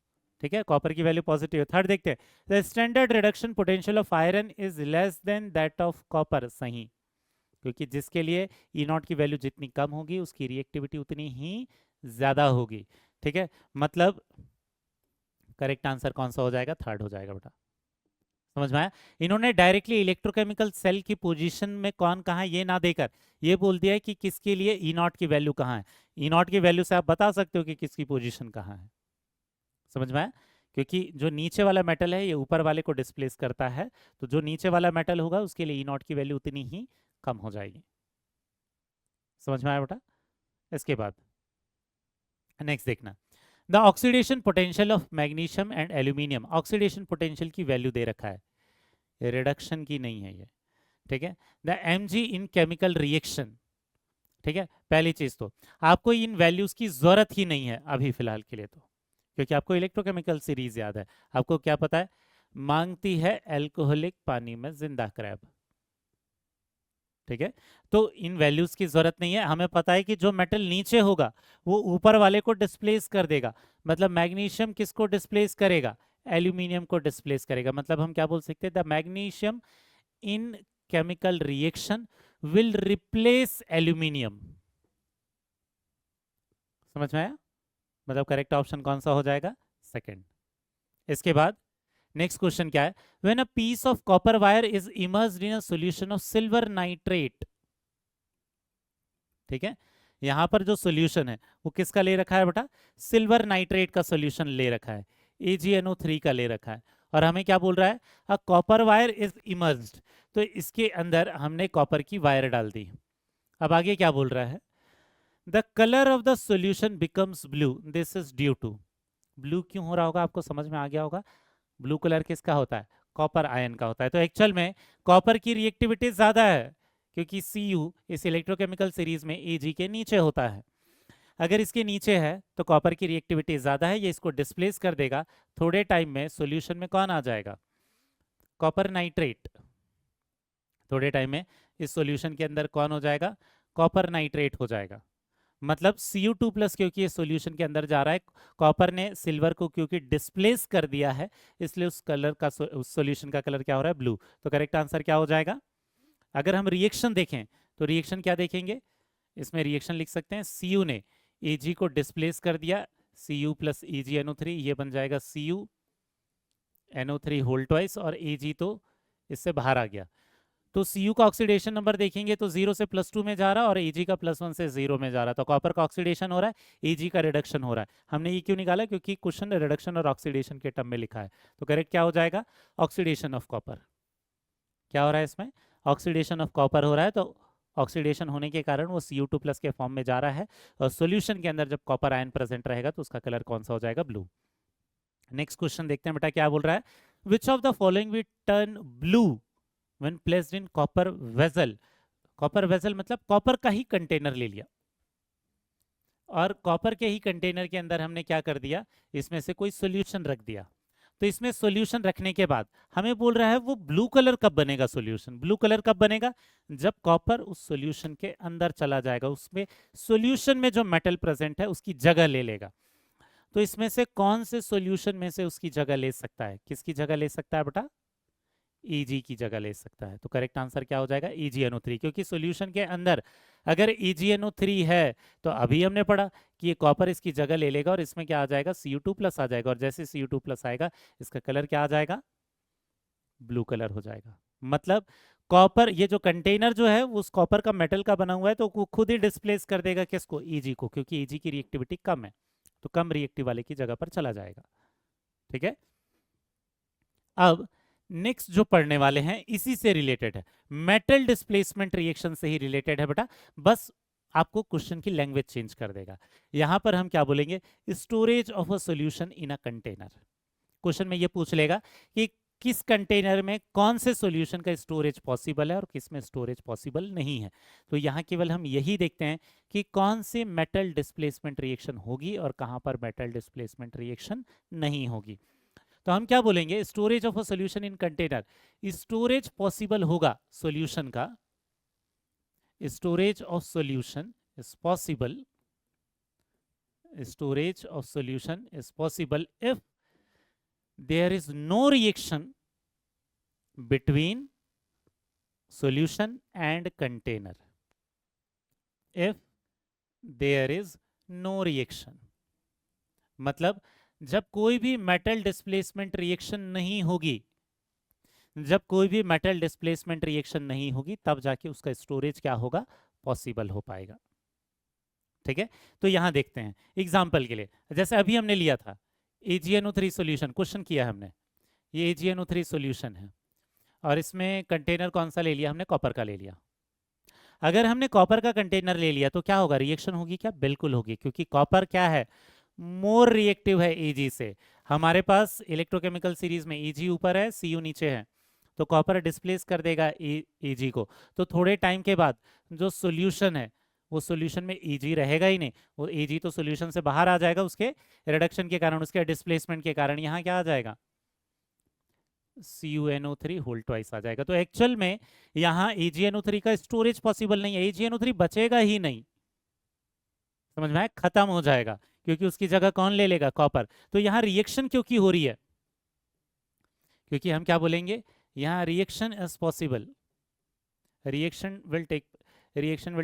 ठीक है, कॉपर की वैल्यू पॉजिटिव है। थर्ड देखते हैं, the standard reduction potential of iron is less than that of copper. सही, क्योंकि जिसके लिए ई नॉट की वैल्यू जितनी कम होगी उसकी रिएक्टिविटी उतनी ही ज्यादा होगी। ठीक है, मतलब करेक्ट आंसर कौन सा हो जाएगा? थर्ड हो जाएगा बेटा। समझ में आया? इन्होंने डायरेक्टली इलेक्ट्रोकेमिकल सेल की पोजीशन में कौन कहाँ है ये ना देकर ये बोल दिया है कि किसके लिए ई नॉट की वैल्यू कहाँ है। ई नॉट की वैल्यू से आप बता सकते हो कि किसकी पोजीशन कहाँ है। समझ में आया? क्योंकि जो नीचे वाला मेटल है ये ऊपर वाले को डिस्प्लेस करता है, तो जो नीचे वाला मेटल होगा उसके लिए ई नॉट की वैल्यू उतनी ही कम हो जाएगी। समझ में आया बेटा? इसके बाद नेक्स्ट देखना, the oxidation potential of magnesium and aluminium. Oxidation potential की वैल्यू दे रखा है, रिडक्शन की नहीं है ये। ठीक है, the mg in chemical reaction. ठीक है, पहली चीज तो आपको इन वैल्यूज की जरूरत ही नहीं है अभी फिलहाल के लिए, तो क्योंकि आपको इलेक्ट्रोकेमिकल सीरीज याद है। आपको क्या पता है? मांगती है अल्कोहलिक पानी में जिंदा क्रैब। ठीक है, तो इन वैल्यूज की जरूरत नहीं है। हमें पता है कि जो मेटल नीचे होगा वो ऊपर वाले को डिस्प्लेस कर देगा। मतलब मैग्नीशियम किसको डिस्प्लेस करेगा? एल्यूमिनियम को डिस्प्लेस करेगा। मतलब हम क्या बोल सकते हैं? The magnesium in chemical reaction will replace aluminium. समझ में आया? मतलब करेक्ट ऑप्शन कौन सा हो जाएगा? सेकंड। इसके बाद नेक्स्ट क्वेश्चन क्या है? When a piece of copper wire is immersed in a solution of silver nitrate. ठीक है, यहां पर जो सॉल्यूशन है वो किसका ले रखा है बेटा? सिल्वर नाइट्रेट का सॉल्यूशन ले रखा है, AgNO3 का ले रखा है। और हमें क्या बोल रहा है? A copper wire is immersed, तो इसके अंदर हमने कॉपर की वायर डाल दी। अब आगे क्या बोल रहा है? The colour of the solution becomes blue, this is due to. Blue क्यों हो रहा होगा आपको समझ में आ गया होगा। ब्लू कलर किसका होता है? कॉपर आयन का होता है। तो एक्चुअल में कॉपर की रिएक्टिविटी ज्यादा है, क्योंकि Cu इस इलेक्ट्रोकेमिकल सीरीज में Ag के नीचे होता है। अगर इसके नीचे है तो कॉपर की रिएक्टिविटी ज्यादा है, ये इसको डिस्प्लेस कर देगा। थोड़े टाइम में सॉल्यूशन में कौन आ जाएगा? Copper nitrate. थोड़े टाइम में इस सॉल्यूशन के अंदर कौन हो जाएगा? कॉपर नाइट्रेट हो जाएगा। मतलब Cu2+ क्योंकि ये सॉल्यूशन के अंदर जा रहा है, कॉपर ने सिल्वर को क्योंकि डिस्प्लेस कर दिया है, इसलिए उस कलर का उस सॉल्यूशन का कलर क्या हो रहा है? ब्लू। तो करेक्ट आंसर क्या हो जाएगा? अगर हम रिएक्शन देखें तो रिएक्शन क्या देखेंगे? इसमें रिएक्शन लिख सकते हैं, Cu ने Ag को डिस्प्लेस कर दिया, Cu + AgNO3, ये बन जाएगा CuNO3 होल ट्वाइस, और Ag तो इससे बाहर आ गया। तो Cu का ऑक्सीडेशन नंबर देखेंगे तो 0 से +2 में जा रहा है, और Ag का +1 से 0 में जा रहा है। तो कॉपर का ऑक्सीडेशन हो रहा है, Ag का रिडक्शन हो रहा है। हमने ये क्यों निकाला? क्योंकि क्वेश्चन रिडक्शन और ऑक्सीडेशन के टर्म में लिखा है। तो करेक्ट क्या हो जाएगा? Oxidation of copper. क्या हो रहा है इसमें? ऑक्सीडेशन ऑफ कॉपर हो रहा है। तो ऑक्सीडेशन होने के कारण वो Cu2+ के फॉर्म में जा रहा है, और सॉल्यूशन के अंदर जब कॉपर आयन प्रेजेंट रहेगा तो उसका कलर कौन सा हो जाएगा? ब्लू। नेक्स्ट क्वेश्चन देखते हैं बेटा क्या बोल रहा है। विच of the following will turn blue when placed in copper vessel. Copper vessel मतलब कॉपर का ही कंटेनर ले लिया, और कॉपर के ही कंटेनर के अंदर हमने क्या कर दिया? इसमें से कोई सॉल्यूशन रख दिया। तो इसमें सॉल्यूशन रखने के बाद हमें बोल रहा है वो ब्लू कलर कब बनेगा? सॉल्यूशन ब्लू कलर कब बनेगा? जब कॉपर उस सॉल्यूशन के अंदर चला जाएगा, उसमें सॉल्यूशन में जो मेटल प्रेजेंट है उसकी जगह ले लेगा। तो इसमें से कौन से सॉल्यूशन में से उसकी जगह ले सकता है? किसकी जगह ले सकता है बेटा? Eg की जगह ले सकता है। तो करेक्ट आंसर क्या हो जाएगा? EgNO3, क्योंकि सॉल्यूशन के अंदर अगर EgNO3 है तो अभी हमने पढ़ा कि ये कॉपर इसकी जगह ले लेगा और इसमें क्या आ जाएगा? Cu2+ आ जाएगा, और जैसे Cu2+ आएगा इसका कलर क्या आ जाएगा? ब्लू कलर हो जाएगा। मतलब कॉपर, ये जो कंटेनर जो है वो उस कॉपर का मेटल का बना हुआ है, तो वो खुद ही डिस्प्लेस कर देगा किसको? Eg को, क्योंकि Eg की रिएक्टिविटी कम है, तो कम रिएक्टिव वाले की जगह पर चला जाएगा। ठीक है, अब नेक्स्ट जो पढ़ने वाले हैं इसी से रिलेटेड है, मेटल डिस्प्लेसमेंट रिएक्शन से ही रिलेटेड है बेटा, बस आपको क्वेश्चन की लैंग्वेज चेंज कर देगा। यहां पर हम क्या बोलेंगे? Storage of a solution in a container. Question में ये पूछ लेगा कि किस कंटेनर में कौन से सॉल्यूशन का स्टोरेज पॉसिबल है और किस में स्टोरेज पॉसिबल नहीं है। तो यहाँ केवल हम यही देखते हैं कि कौन सी मेटल डिस्प्लेसमेंट रिएक्शन होगी और कहाँ पर मेटल डिस्प्लेसमेंट रिएक्शन नहीं होगी। तो हम क्या बोलेंगे? Storage of a solution in container, storage possible होगा सॉल्यूशन का, storage of solution is possible, storage of solution is possible if there is no reaction between solution and container. If there is no reaction, मतलब जब कोई भी metal displacement reaction नहीं होगी, जब कोई भी मेटल डिस्प्लेसमेंट रिएक्शन नहीं होगी तब जाके उसका स्टोरेज क्या होगा? पॉसिबल हो पाएगा। ठीक है, तो यहां देखते हैं एग्जांपल के लिए, जैसे अभी हमने लिया था AgNO3 सॉल्यूशन, क्वेश्चन किया हमने, ये AgNO3 सॉल्यूशन है और इसमें कंटेनर कौन सा ले लिया हमने? कॉपर का ले लिया। अगर हमने कॉपर का कंटेनर ले लिया तो क्या होगा? रिएक्शन होगी क्या? बिल्कुल होगी, क्योंकि कॉपर क्या है? मोर रिएक्टिव है Ag से। हमारे पास इलेक्ट्रोकेमिकल सीरीज में Eg ऊपर है, Cu नीचे है, तो कॉपर डिस्प्लेस कर देगा Ag को। तो थोड़े टाइम के बाद जो सॉल्यूशन है वो सॉल्यूशन में Eg रहेगा ही नहीं, वो Ag तो सॉल्यूशन से बाहर आ जाएगा उसके रिडक्शन के कारण, उसके डिस्प्लेसमेंट के कारण। यहाँ क्या आ जाएगा? CuNO3 होल ट्वाइस आ जाएगा। तो एक्चुअल में यहाँ AgNO3 का स्टोरेज पॉसिबल नहीं है, AgNO3 बचेगा ही नहीं, समझ में आया? खत्म हो जाएगा, क्योंकि उसकी जगह कौन ले लेगा? कॉपर। तो यहाँ रिएक्शन क्योंकि हो रही है? क्योंकि हम क्या बोलेंगे? यहाँ reaction is possible, reaction will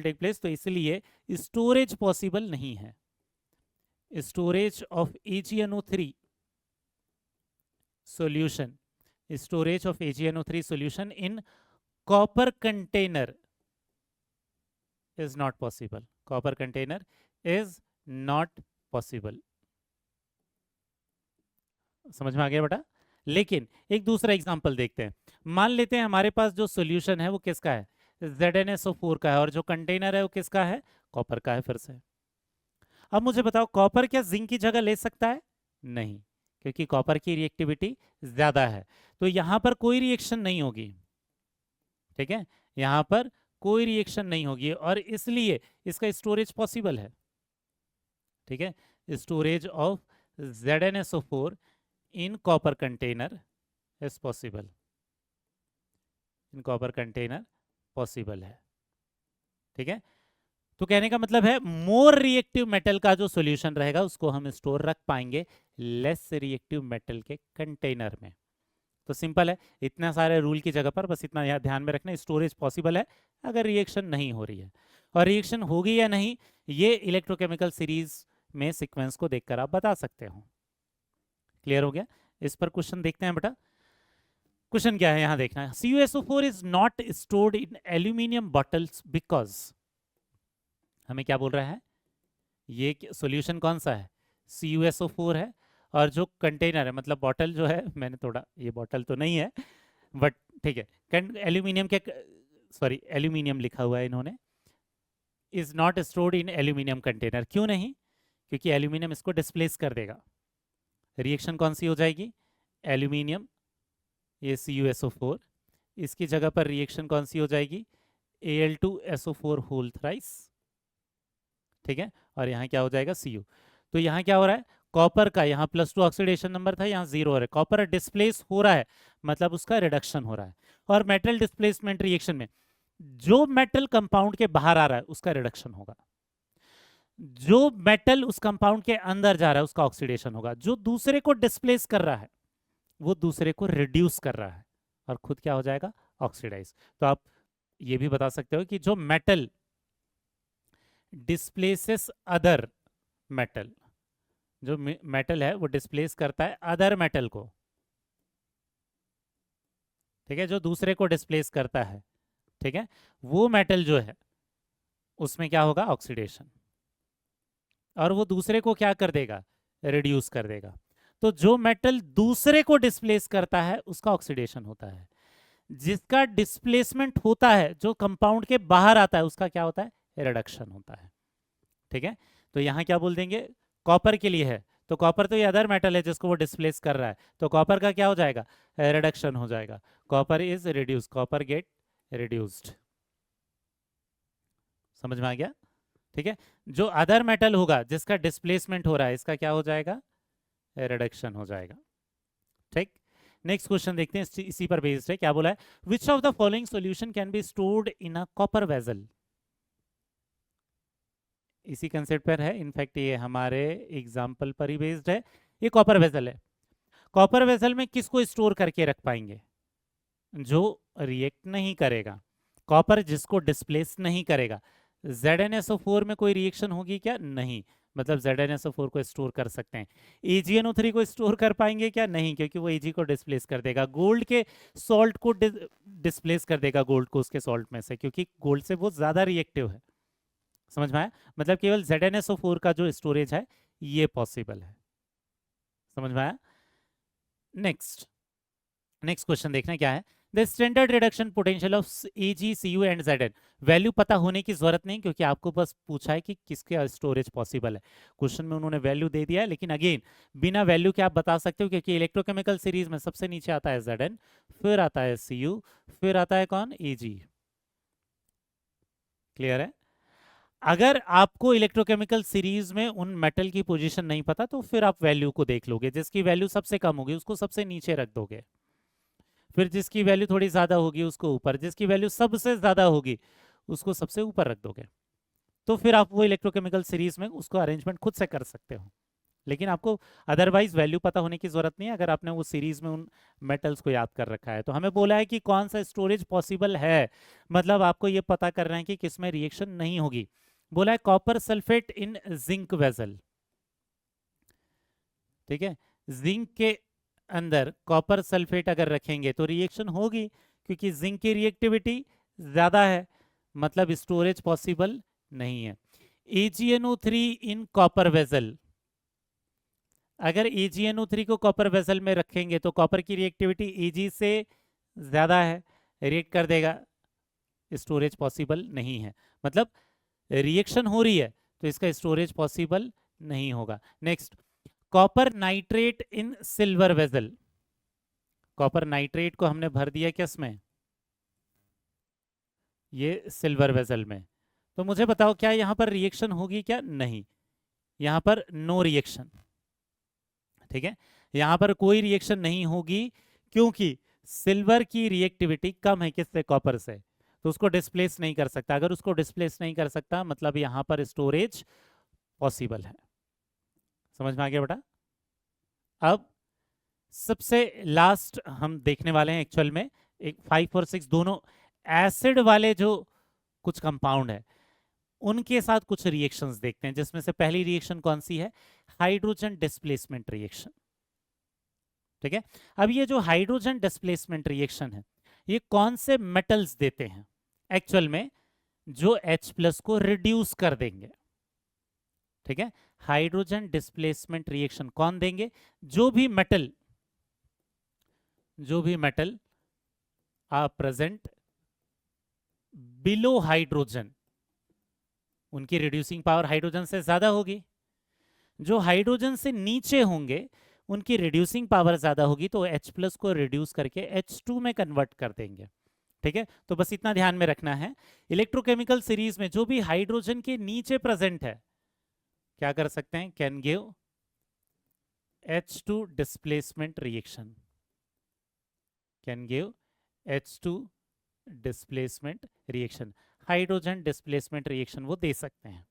take place, तो इसलिए स्टोरेज पॉसिबल नहीं है। Storage of AgNO3 solution, storage of AgNO3 solution in copper container is not possible. Copper container is not possible. समझ में आ गया बेटा? लेकिन एक दूसरा एग्जांपल देखते हैं। मान लेते हैं हमारे पास जो सॉल्यूशन है वो किसका है? ZnSO4 का है, और जो कंटेनर है वो किसका है? कॉपर का है फिर से। अब मुझे बताओ, कॉपर क्या जिंक की जगह ले सकता है? नहीं, क्योंकि कॉपर की रिएक्टिविटी ज्यादा है, तो यहां पर कोई रिएक्शन नहीं होगी। ठीक है, यहां पर कोई रिएक्शन नहीं होगी और इसलिए इसका स्टोरेज पॉसिबल है। ठीक है, storage of ZnSO4 in copper container is possible, in copper container possible है। ठीक है, तो कहने का मतलब है मोर रिएक्टिव मेटल का जो सॉल्यूशन रहेगा उसको हम स्टोर रख पाएंगे लेस रिएक्टिव मेटल के कंटेनर में। तो सिंपल है, इतना सारे रूल की जगह पर बस इतना याद ध्यान में रखना, स्टोरेज पॉसिबल है अगर रिएक्शन नहीं हो रही है, और रिएक्शन होगी या नहीं ये इलेक्ट्रोकेमिकल सीरीज में सीक्वेंस को देखकर आप बता सकते हो। क्लियर हो गया? इस पर क्वेश्चन देखते हैं बेटा। क्वेश्चन क्या है यहां देखना है, CuSO4 is not stored in aluminium bottles because, हमें क्या बोल रहा है? ये सॉल्यूशन कौन सा है? CuSO4 है, और जो कंटेनर है मतलब बॉटल जो है, मैंने थोड़ा, ये बॉटल तो नहीं है बट ठीक है, एल्यूमिनियम के, सॉरी एल्यूमिनियम लिखा हुआ है इन्होंने, is not stored in aluminium container. क्यों नहीं? क्योंकि एल्यूमिनियम इसको डिस्प्लेस कर देगा। रिएक्शन कौन सी हो जाएगी? एल्यूमिनियम, ये CuSO4, इसकी जगह पर रिएक्शन कौन सी हो जाएगी? Al2SO4 whole thrice. ठीक है, और यहाँ क्या हो जाएगा? Cu। तो यहाँ क्या हो रहा है? कॉपर का यहाँ +2 ऑक्सीडेशन नंबर था, यहाँ 0 हो रहा है, कॉपर डिस्प्लेस हो रहा है, मतलब उसका रिडक्शन हो रहा है। और मेटल डिस्प्लेसमेंट रिएक्शन में जो मेटल कंपाउंड के बाहर आ रहा है उसका रिडक्शन होगा। जो मेटल उस कंपाउंड के अंदर जा रहा है उसका ऑक्सीडेशन होगा, जो दूसरे को डिस्प्लेस कर रहा है वो दूसरे को रिड्यूस कर रहा है और खुद क्या हो जाएगा, ऑक्सीडाइज। तो आप ये भी बता सकते हो कि जो मेटल डिस्प्लेसेस अदर मेटल, जो मेटल है वो डिस्प्लेस करता है अदर मेटल को, ठीक है, जो दूसरे को डिस्प्लेस करता है, ठीक है, वो मेटल जो है उसमें क्या होगा, ऑक्सीडेशन, और वो दूसरे को क्या कर देगा, रिड्यूस कर देगा। तो जो मेटल दूसरे को डिस्प्लेस करता है उसका ऑक्सीडेशन होता है, जिसका डिस्प्लेसमेंट होता है जो कंपाउंड के बाहर आता है उसका क्या होता है, रिडक्शन होता है, ठीक है। तो यहां क्या बोल देंगे, कॉपर के लिए है तो कॉपर तो ये अदर मेटल है जिसको वो डिस्प्लेस कर रहा है, तो कॉपर का क्या हो जाएगा, रिडक्शन हो जाएगा, copper is reduce, copper gate reduced. समझ में आ गया, ठीक है। जो अदर मेटल होगा जिसका डिस्प्लेसमेंट हो रहा है इसका क्या हो जाएगा, रिडक्शन हो जाएगा, ठीक। नेक्स्ट क्वेश्चन देखते हैं, इसी पर बेस्ड है, क्या बोला है, विच of the following solution can be stored in a copper vessel. इसी कंसेप्ट पर है, इनफैक्ट ये हमारे एग्जाम्पल पर ही बेस्ड है। ये कॉपर वेसल है, कॉपर वेसल में किसको स्टोर करके रख पाएंगे, जो रिएक्ट नहीं करेगा, कॉपर जिसको डिस्प्लेस नहीं करेगा। ZnSO4 में कोई रिएक्शन होगी क्या, नहीं, मतलब ZnSO4 को स्टोर कर सकते हैं। AgNO3 को स्टोर कर पाएंगे क्या, नहीं, क्योंकि वो Ag को डिस्प्लेस कर देगा, गोल्ड के सॉल्ट को डिस्प्लेस कर देगा, गोल्ड को उसके सॉल्ट में से, क्योंकि गोल्ड से वो ज्यादा रिएक्टिव है। समझ में आया, मतलब केवल ZnSO4 का जो स्टोरेज है ये पॉसिबल है। समझ में आया। नेक्स्ट नेक्स्ट क्वेश्चन देखना क्या है, the standard reduction potential of AgCu and Zn। Value पता होने की जरूरत नहीं, क्योंकि आपको बस पूछा है कि किसके स्टोरेज पॉसिबल है, क्वेश्चन में उन्होंने वैल्यू दे दिया है, लेकिन अगेन बिना वैल्यू के आप बता सकते हो, क्योंकि इलेक्ट्रोकेमिकल सीरीज में सबसे नीचे आता है Zn, फिर आता है Cu, फिर आता है कौन, Ag। क्लियर है। अगर आपको इलेक्ट्रोकेमिकल सीरीज में उन मेटल की पोजीशन नहीं पता तो फिर आप वैल्यू को देख लोगे, जिसकी वैल्यू सबसे कम होगी उसको सबसे नीचे रख दोगे, फिर जिसकी वैल्यू थोड़ी ज्यादा होगी उसको ऊपर, जिसकी वैल्यू सबसे ज्यादा होगी उसको सबसे ऊपर रख दोगे। तो फिर आप वो इलेक्ट्रोकेमिकल सीरीज में उसको अरेंजमेंट खुद से कर सकते हो, लेकिन आपको अदरवाइज वैल्यू पता होने की जरूरत नहीं है अगर आपने वो सीरीज में उन मेटल्स को याद कर रखा है। तो हमें बोला है कि कौन सा स्टोरेज पॉसिबल है, मतलब आपको ये पता करना है कि किसमें रिएक्शन नहीं होगी। बोला है कॉपर सल्फेट इन जिंक वेसल, ठीक है, जिंक के अंदर कॉपर सल्फेट अगर रखेंगे तो रिएक्शन होगी, क्योंकि जिंक की रिएक्टिविटी ज्यादा है, मतलब स्टोरेज पॉसिबल नहीं है। AgNO3 इन कॉपर वेसल, अगर AgNO3 को कॉपर वेसल में रखेंगे तो कॉपर की रिएक्टिविटी Ag से ज्यादा है, रिएक्ट कर देगा, स्टोरेज पॉसिबल नहीं है, मतलब रिएक्शन हो रही है तो इसका स्टोरेज पॉसिबल नहीं होगा। नेक्स्ट, कॉपर नाइट्रेट इन सिल्वर वेसल, कॉपर नाइट्रेट को हमने भर दिया किस में, ये सिल्वर वेसल में, तो मुझे बताओ क्या यहां पर रिएक्शन होगी क्या, नहीं, यहां पर नो रिएक्शन, ठीक है, यहां पर कोई रिएक्शन नहीं होगी, क्योंकि सिल्वर की रिएक्टिविटी कम है किससे, कॉपर से, तो उसको डिस्प्लेस नहीं कर सकता, अगर उसको डिस्प्लेस नहीं कर सकता मतलब यहां पर स्टोरेज पॉसिबल है। समझ में आ गया बेटा। अब सबसे लास्ट हम देखने वाले हैं एक्चुअल में, एक 5 और 6 दोनों एसिड वाले जो कुछ कंपाउंड है उनके साथ कुछ रिएक्शंस देखते हैं, जिसमें से पहली रिएक्शन कौन सी है, हाइड्रोजन डिस्प्लेसमेंट रिएक्शन, ठीक है। अब ये जो हाइड्रोजन डिस्प्लेसमेंट रिएक्शन है ये कौन से मेटल्स देते हैं एक्चुअल में, जो H+ को रिड्यूस कर देंगे, ठीक है। हाइड्रोजन डिस्प्लेसमेंट रिएक्शन कौन देंगे, जो भी metal are present below hydrogen, उनकी रिड्यूसिंग पावर हाइड्रोजन से ज्यादा होगी, जो हाइड्रोजन से नीचे होंगे उनकी रिड्यूसिंग पावर ज्यादा होगी, तो H+ को रिड्यूस करके H2 में कन्वर्ट कर देंगे, ठीक है। तो बस इतना ध्यान में रखना है, इलेक्ट्रोकेमिकल सीरीज में जो भी हाइड्रोजन के नीचे प्रेजेंट है क्या कर सकते हैं, can give H2 displacement reaction, can give H2 displacement reaction, hydrogen displacement reaction वो दे सकते हैं।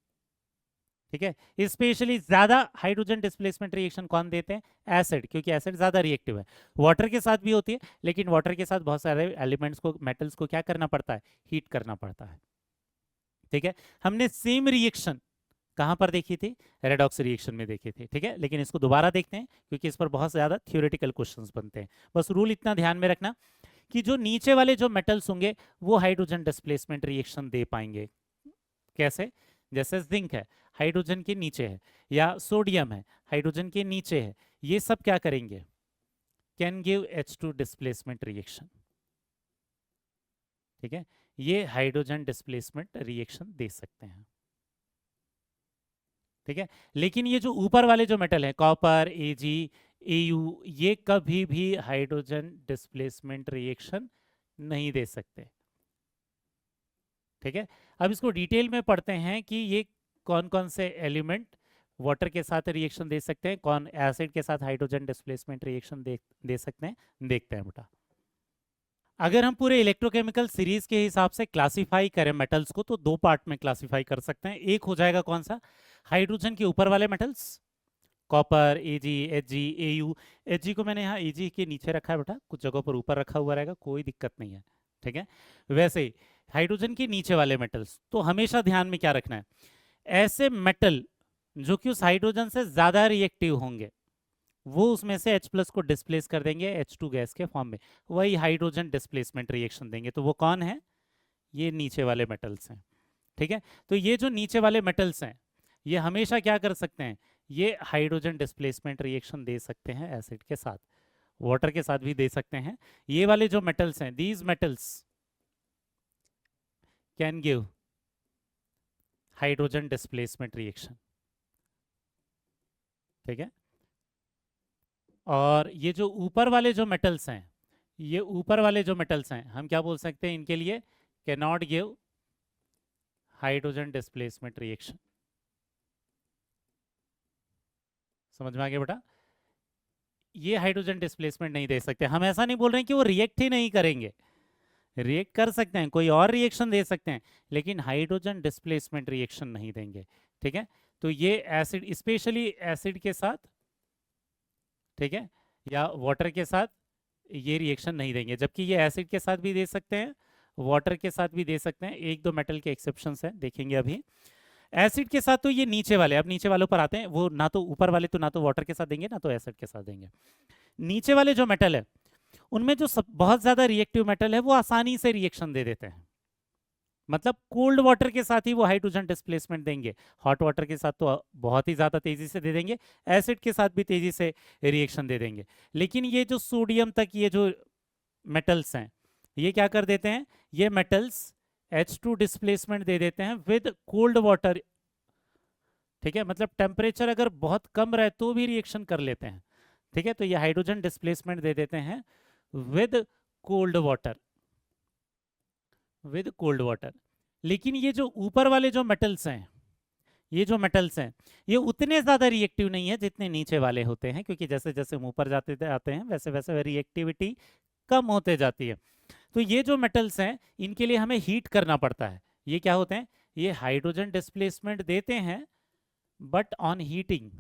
ठीक है। स्पेशली ज्यादा हाइड्रोजन डिस्प्लेसमेंट रिएक्शन कौन देते हैं? एसिड, क्योंकि एसिड ज्यादा रिएक्टिव है। वाटर के साथ भी होती है, लेकिन वाटर के साथ बहुत सारे एलिमेंट्स को, मेटल्स को क्या करना पड़ता है? हीट करना पड़ता है। ठीक है। हमने सेम रिएक्शन कहां पर देखी थी? रेडॉक्स रिएक्शन में देखी थी। ठीक है, लेकिन इसको दोबारा देखते हैं क्योंकि इस पर बहुत ज्यादा थ्योरेटिकल क्वेश्चंस बनते हैं। बस रूल इतना ध्यान में रखना कि जो नीचे वाले जो मेटल्स होंगे वो हाइड्रोजन डिस्प्लेसमेंट रिएक्शन दे पाएंगे। कैसे? जैसे जिंक है, हाइड्रोजन के नीचे है, या सोडियम है, हाइड्रोजन के नीचे है, ये सब क्या करेंगे? Can give H2 displacement reaction. ठीक है, ये हाइड्रोजन डिस्प्लेसमेंट रिएक्शन दे सकते हैं। ठीक है, लेकिन ये जो ऊपर वाले जो मेटल है, कॉपर, Ag, Au, ये कभी भी हाइड्रोजन डिस्प्लेसमेंट रिएक्शन नहीं दे सकते। ठीक है, अब इसको डिटेल में पढ़ते हैं कि ये कौन कौन से एलिमेंट वाटर के साथ रिएक्शन दे सकते हैं, कौन एसिड के साथ हाइड्रोजन डिस्प्लेसमेंट रिएक्शन दे सकते हैं। देखते हैं बेटा। अगर हम पूरे इलेक्ट्रोकेमिकल सीरीज के हिसाब से क्लासिफाई करें मेटल्स को, तो दो पार्ट में क्लासिफाई कर सकते हैं। एक हो जाएगा कौन सा? हाइड्रोजन के ऊपर वाले metals, copper, Ag, Hg, Au। Hg को मैंने यहाँ Ag के नीचे रखा है बेटा, कुछ जगहों पर ऊपर रखा हुआ रहेगा, कोई दिक्कत नहीं है। ठीक है, वैसे ही हाइड्रोजन के नीचे वाले मेटल्स, तो हमेशा ध्यान में क्या रखना है? ऐसे मेटल जो कि उस हाइड्रोजन से ज्यादा रिएक्टिव होंगे, वो उसमें से H+ को डिस्प्लेस कर देंगे H2 गैस के फॉर्म में, वही हाइड्रोजन डिस्प्लेसमेंट रिएक्शन देंगे। तो वो कौन है? ये नीचे वाले मेटल्स हैं। ठीक है, तो ये जो नीचे वाले मेटल्स हैं, ये हमेशा क्या कर सकते हैं? ये हाइड्रोजन डिस्प्लेसमेंट रिएक्शन दे सकते हैं एसिड के साथ, वाटर के साथ भी दे सकते हैं। ये वाले जो मेटल्स हैं, these metals can give hydrogen displacement reaction. ठीक है, और ये जो ऊपर वाले जो मेटल्स हैं, ये ऊपर वाले जो मेटल्स हैं, हम क्या बोल सकते हैं इनके लिए? Can not give hydrogen displacement reaction. समझ में आ गया बेटा? ये हाइड्रोजन डिस्प्लेसमेंट नहीं दे सकते। हम ऐसा नहीं बोल रहे हैं कि वो रिएक्ट ही नहीं करेंगे, रिएक्ट कर सकते हैं, कोई और रिएक्शन दे सकते हैं, लेकिन हाइड्रोजन डिस्प्लेसमेंट रिएक्शन नहीं देंगे। ठीक है, तो ये एसिड, स्पेशली एसिड के साथ, ठीक है, या वाटर के साथ ये रिएक्शन नहीं देंगे। जबकि ये एसिड के साथ भी दे सकते हैं, वाटर के साथ भी दे सकते हैं। एक दो मेटल के एक्सेप्शंस हैं, देखेंगे अभी। एसिड के साथ तो ये नीचे वाले, अब नीचे वालों पर आते हैं, वो ना तो ऊपर वाले तो ना तो वाटर के साथ देंगे ना तो एसिड के साथ देंगे। नीचे वाले जो मेटल है, उनमें जो बहुत ज्यादा रिएक्टिव मेटल है, वो आसानी से रिएक्शन दे देते हैं। मतलब कोल्ड वाटर के साथ ही वो हाइड्रोजन डिस्प्लेसमेंट देंगे, हॉट वाटर के साथ तो बहुत ही ज्यादा तेजी से दे देंगे, एसिड के साथ भी तेजी से रिएक्शन दे देंगे। लेकिन ये जो सोडियम तक ये जो मेटल्स हैं, ये क्या कर देते हैं? ये मेटल्स H2 डिस्प्लेसमेंट दे देते हैं विद कोल्ड वाटर। ठीक है, मतलब टेम्परेचर अगर बहुत कम रहे तो भी रिएक्शन कर लेते हैं। ठीक है, तो ये हाइड्रोजन डिस्प्लेसमेंट दे देते हैं with cold water, with cold water. लेकिन ये जो ऊपर वाले जो मेटल्स हैं, ये जो मेटल्स हैं, ये उतने ज्यादा रिएक्टिव नहीं है जितने नीचे वाले होते हैं, क्योंकि जैसे जैसे हम ऊपर जाते आते हैं वैसे वैसे रिएक्टिविटी कम होते जाती है। तो ये जो मेटल्स हैं, इनके लिए हमें हीट करना पड़ता है। ये क्या होते हैं? ये हाइड्रोजन डिस्प्लेसमेंट देते हैं, but on heating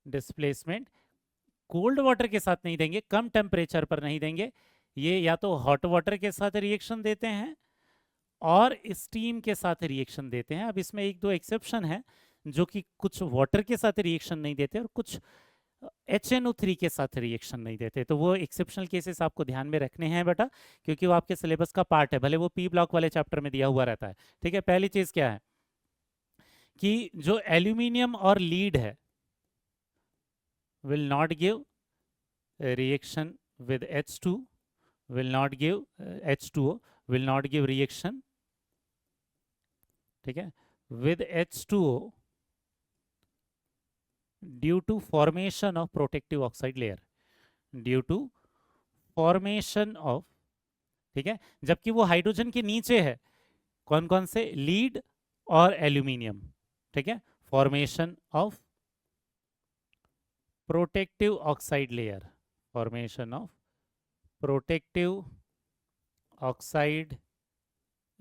displacement cold water के साथ नहीं देंगे, कम टेम्परेचर पर नहीं देंगे। ये या तो हॉट वाटर के साथ रिएक्शन देते हैं और स्टीम के साथ रिएक्शन देते हैं। अब इसमें एक दो एक्सेप्शन है, जो कि कुछ वाटर के साथ रिएक्शन नहीं देते और कुछ HNO3 के साथ रिएक्शन नहीं देते। तो वो एक्सेप्शनल केसेस आपको ध्यान में रखने हैं बेटा, क्योंकि वो आपके सिलेबस का पार्ट है, भले वो पी ब्लॉक वाले चैप्टर में दिया हुआ रहता है। ठीक है, पहली चीज क्या है कि जो एल्यूमिनियम और लीड है, will not give reaction with H2, will not give H2O will not give reaction, ठीक है, with H2O due to formation of protective oxide layer, due to formation of, ठीक है, जबकि वो हाइड्रोजन के नीचे है। कौन कौन से? लीड और एल्यूमिनियम। ठीक है, formation of protective oxide layer, formation of protective oxide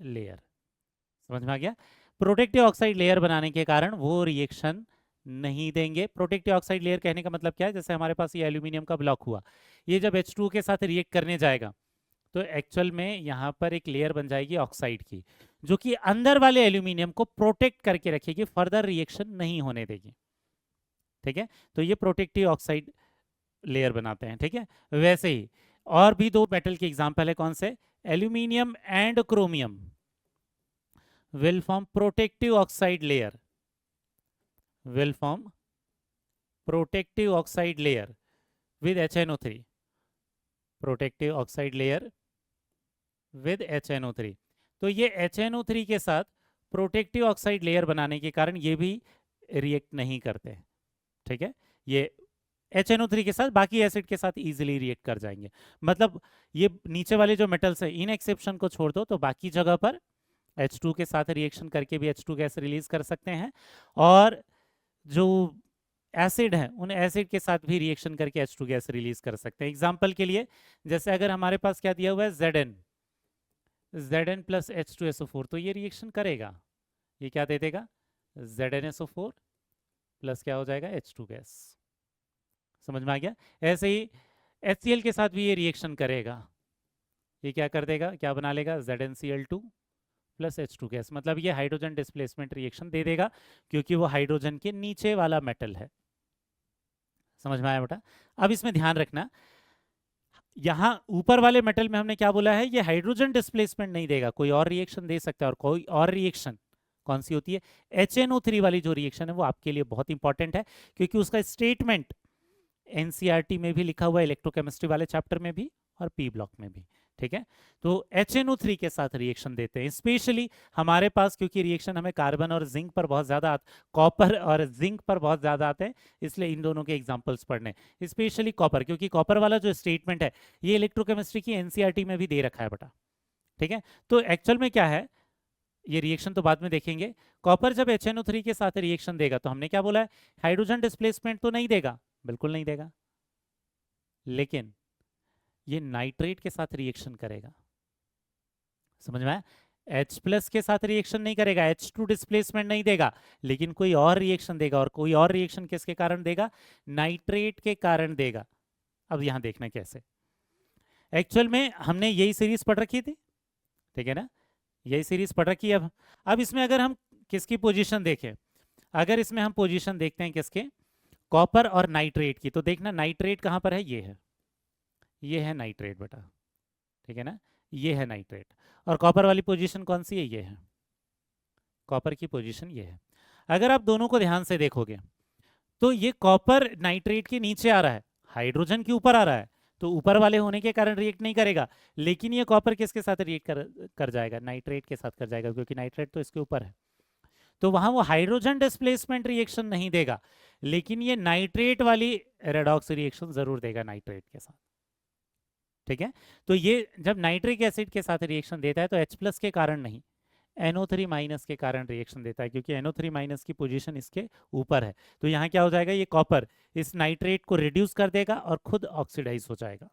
layer. समझ में आ गया? प्रोटेक्टिव ऑक्साइड लेयर बनाने के कारण वो रिएक्शन नहीं देंगे। प्रोटेक्टिव ऑक्साइड लेयर कहने का मतलब क्या है, जैसे हमारे पास ये एल्यूमिनियम का ब्लॉक हुआ, ये जब H2O के साथ रिएक्ट करने जाएगा तो एक्चुअल में यहाँ पर एक लेयर बन जाएगी ऑक्साइड की, जो कि अंदर वाले एल्यूमिनियम को प्रोटेक्ट करके रखेगी, फर्दर रिएक्शन नहीं होने देगी। ठीक है, तो ये प्रोटेक्टिव ऑक्साइड लेयर बनाते हैं। ठीक है, वैसे ही और भी दो मेटल के एग्जांपल है, कौन से, aluminium and chromium will form protective oxide layer, will form protective oxide layer with HNO3, protective oxide layer with HNO3। तो ये HNO3 के साथ प्रोटेक्टिव ऑक्साइड लेयर बनाने के कारण ये भी रिएक्ट नहीं करते। ठीक है, ये HNO3 के साथ बाकी एसिड के साथ इजीली रिएक्ट कर जाएंगे। मतलब ये नीचे वाले जो मेटल्स है इन एक्सेप्शन को छोड़ दो तो बाकी जगह पर H2 के साथ रिएक्शन करके भी H2 गैस रिलीज कर सकते हैं, और जो एसिड है उन एसिड के साथ भी रिएक्शन करके H2 गैस रिलीज कर सकते हैं। एग्जांपल के लिए जैसे अगर हमारे पास क्या दिया हुआ है Zn प्लस H2SO4, तो ये रिएक्शन करेगा, ये क्या दे देगा, ZnSO4 प्लस क्या हो जाएगा, H2 गैस। समझ में आ गया? ऐसे ही HCl के साथ भी ये रिएक्शन करेगा, ये क्या कर देगा, क्या बना लेगा, ZnCl2 प्लस H2 गैस। मतलब ये हाइड्रोजन डिस्प्लेसमेंट रिएक्शन दे देगा क्योंकि वो हाइड्रोजन के नीचे वाला मेटल है। समझ में आया बेटा? अब इसमें ध्यान रखना, यहाँ ऊपर वाले मेटल में हमने क्या बोला है, ये हाइड्रोजन डिस्प्लेसमेंट नहीं देगा, कोई और रिएक्शन दे सकता है, और कोई और रिएक्शन कौन सी होती है, HNO3 वाली जो रिएक्शन है वो आपके लिए बहुत इंपॉर्टेंट है, क्योंकि उसका स्टेटमेंट NCERT में भी लिखा हुआ है, इलेक्ट्रोकेमिस्ट्री वाले चैप्टर में भी और पी ब्लॉक में भी। ठीक है, तो HNO3 के साथ रिएक्शन देते हैं। स्पेशली हमारे पास क्योंकि रिएक्शन हमें कार्बन और जिंक पर बहुत ज्यादा, कॉपर और जिंक पर बहुत ज्यादा आते हैं, इसलिए इन दोनों के एग्जांपल्स पढ़ने, स्पेशली कॉपर, क्योंकि कॉपर वाला जो स्टेटमेंट है ये इलेक्ट्रोकेमिस्ट्री की NCERT में भी दे रखा है बेटा। ठीक है, तो एक्चुअल में क्या है, ये रिएक्शन तो बाद में देखेंगे। कॉपर जब HNO3 के साथ रिएक्शन देगा तो हमने क्या बोला है, हाइड्रोजन डिस्प्लेसमेंट तो नहीं देगा, बिल्कुल नहीं देगा, लेकिन ये नाइट्रेट के साथ रिएक्शन करेगा। समझ में आया? H प्लस के साथ रिएक्शन नहीं करेगा, H2 डिस्प्लेसमेंट नहीं देगा, लेकिन कोई और रिएक्शन देगा, और कोई और रिएक्शन किसके कारण देगा, नाइट्रेट के कारण देगा। अब यहां देखना कैसे, एक्चुअल में हमने यही सीरीज पढ़ रखी थी, ठीक है ना, यही सीरीज पढ़ रखी है। अब इसमें अगर हम किसकी पोजीशन देखें, अगर इसमें हम पोजीशन देखते हैं किसके, कॉपर और नाइट्रेट की, तो देखना नाइट्रेट कहां पर है, ये है नाइट्रेट बेटा। ठीक है ना, ये है नाइट्रेट, और कॉपर वाली पोजीशन कौन सी है, ये है कॉपर की पोजीशन, ये है। अगर आप दोनों को ध्यान से देखोगे तो ये कॉपर नाइट्रेट के नीचे आ रहा है, हाइड्रोजन के ऊपर आ रहा है, तो ऊपर वाले होने के कारण रिएक्ट नहीं करेगा, लेकिन ये कॉपर किसके साथ रिएक्ट कर जाएगा, नाइट्रेट के साथ कर जाएगा, क्योंकि नाइट्रेट तो इसके ऊपर है, तो वहां वो हाइड्रोजन डिस्प्लेसमेंट रिएक्शन नहीं देगा, लेकिन ये नाइट्रेट वाली रेडॉक्स रिएक्शन जरूर देगा नाइट्रेट के साथ। ठीक है, तो ये जब नाइट्रिक एसिड के साथ रिएक्शन देता है तो H प्लस के कारण नहीं, NO3 माइनस के कारण रिएक्शन देता है, क्योंकि NO3 माइनस की पोजीशन इसके ऊपर है। तो यहाँ क्या हो जाएगा, ये कॉपर इस नाइट्रेट को रिड्यूस कर देगा और खुद ऑक्सीडाइज हो जाएगा।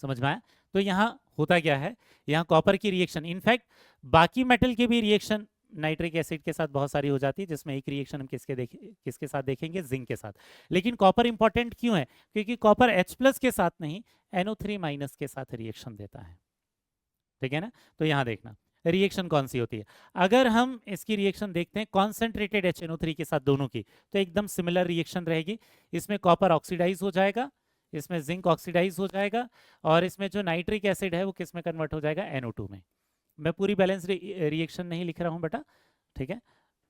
समझ में आया? तो यहाँ होता क्या है, यहाँ कॉपर की रिएक्शन, इनफैक्ट बाकी मेटल की भी रिएक्शन नाइट्रिक एसिड के साथ बहुत सारी हो जाती है, जिसमें एक रिएक्शन हम किसके साथ देखेंगे, जिंक के साथ। लेकिन कॉपर इंपॉर्टेंट क्यों है, क्योंकि कॉपर H प्लस के साथ नहीं, NO3 माइनस के साथ रिएक्शन देता है। ठीक है ना, तो यहाँ देखना रिएक्शन कौन सी होती है। अगर हम इसकी रिएक्शन देखते हैं कॉन्सेंट्रेटेड HNO3 के साथ दोनों की, तो एकदम सिमिलर रिएक्शन रहेगी। इसमें कॉपर ऑक्सीडाइज हो जाएगा, इसमें जिंक ऑक्सीडाइज हो जाएगा, और इसमें जो नाइट्रिक एसिड है वो किस में कन्वर्ट हो जाएगा, NO2 में। मैं पूरी बैलेंस रिएक्शन नहीं लिख रहा हूँ बेटा। ठीक है,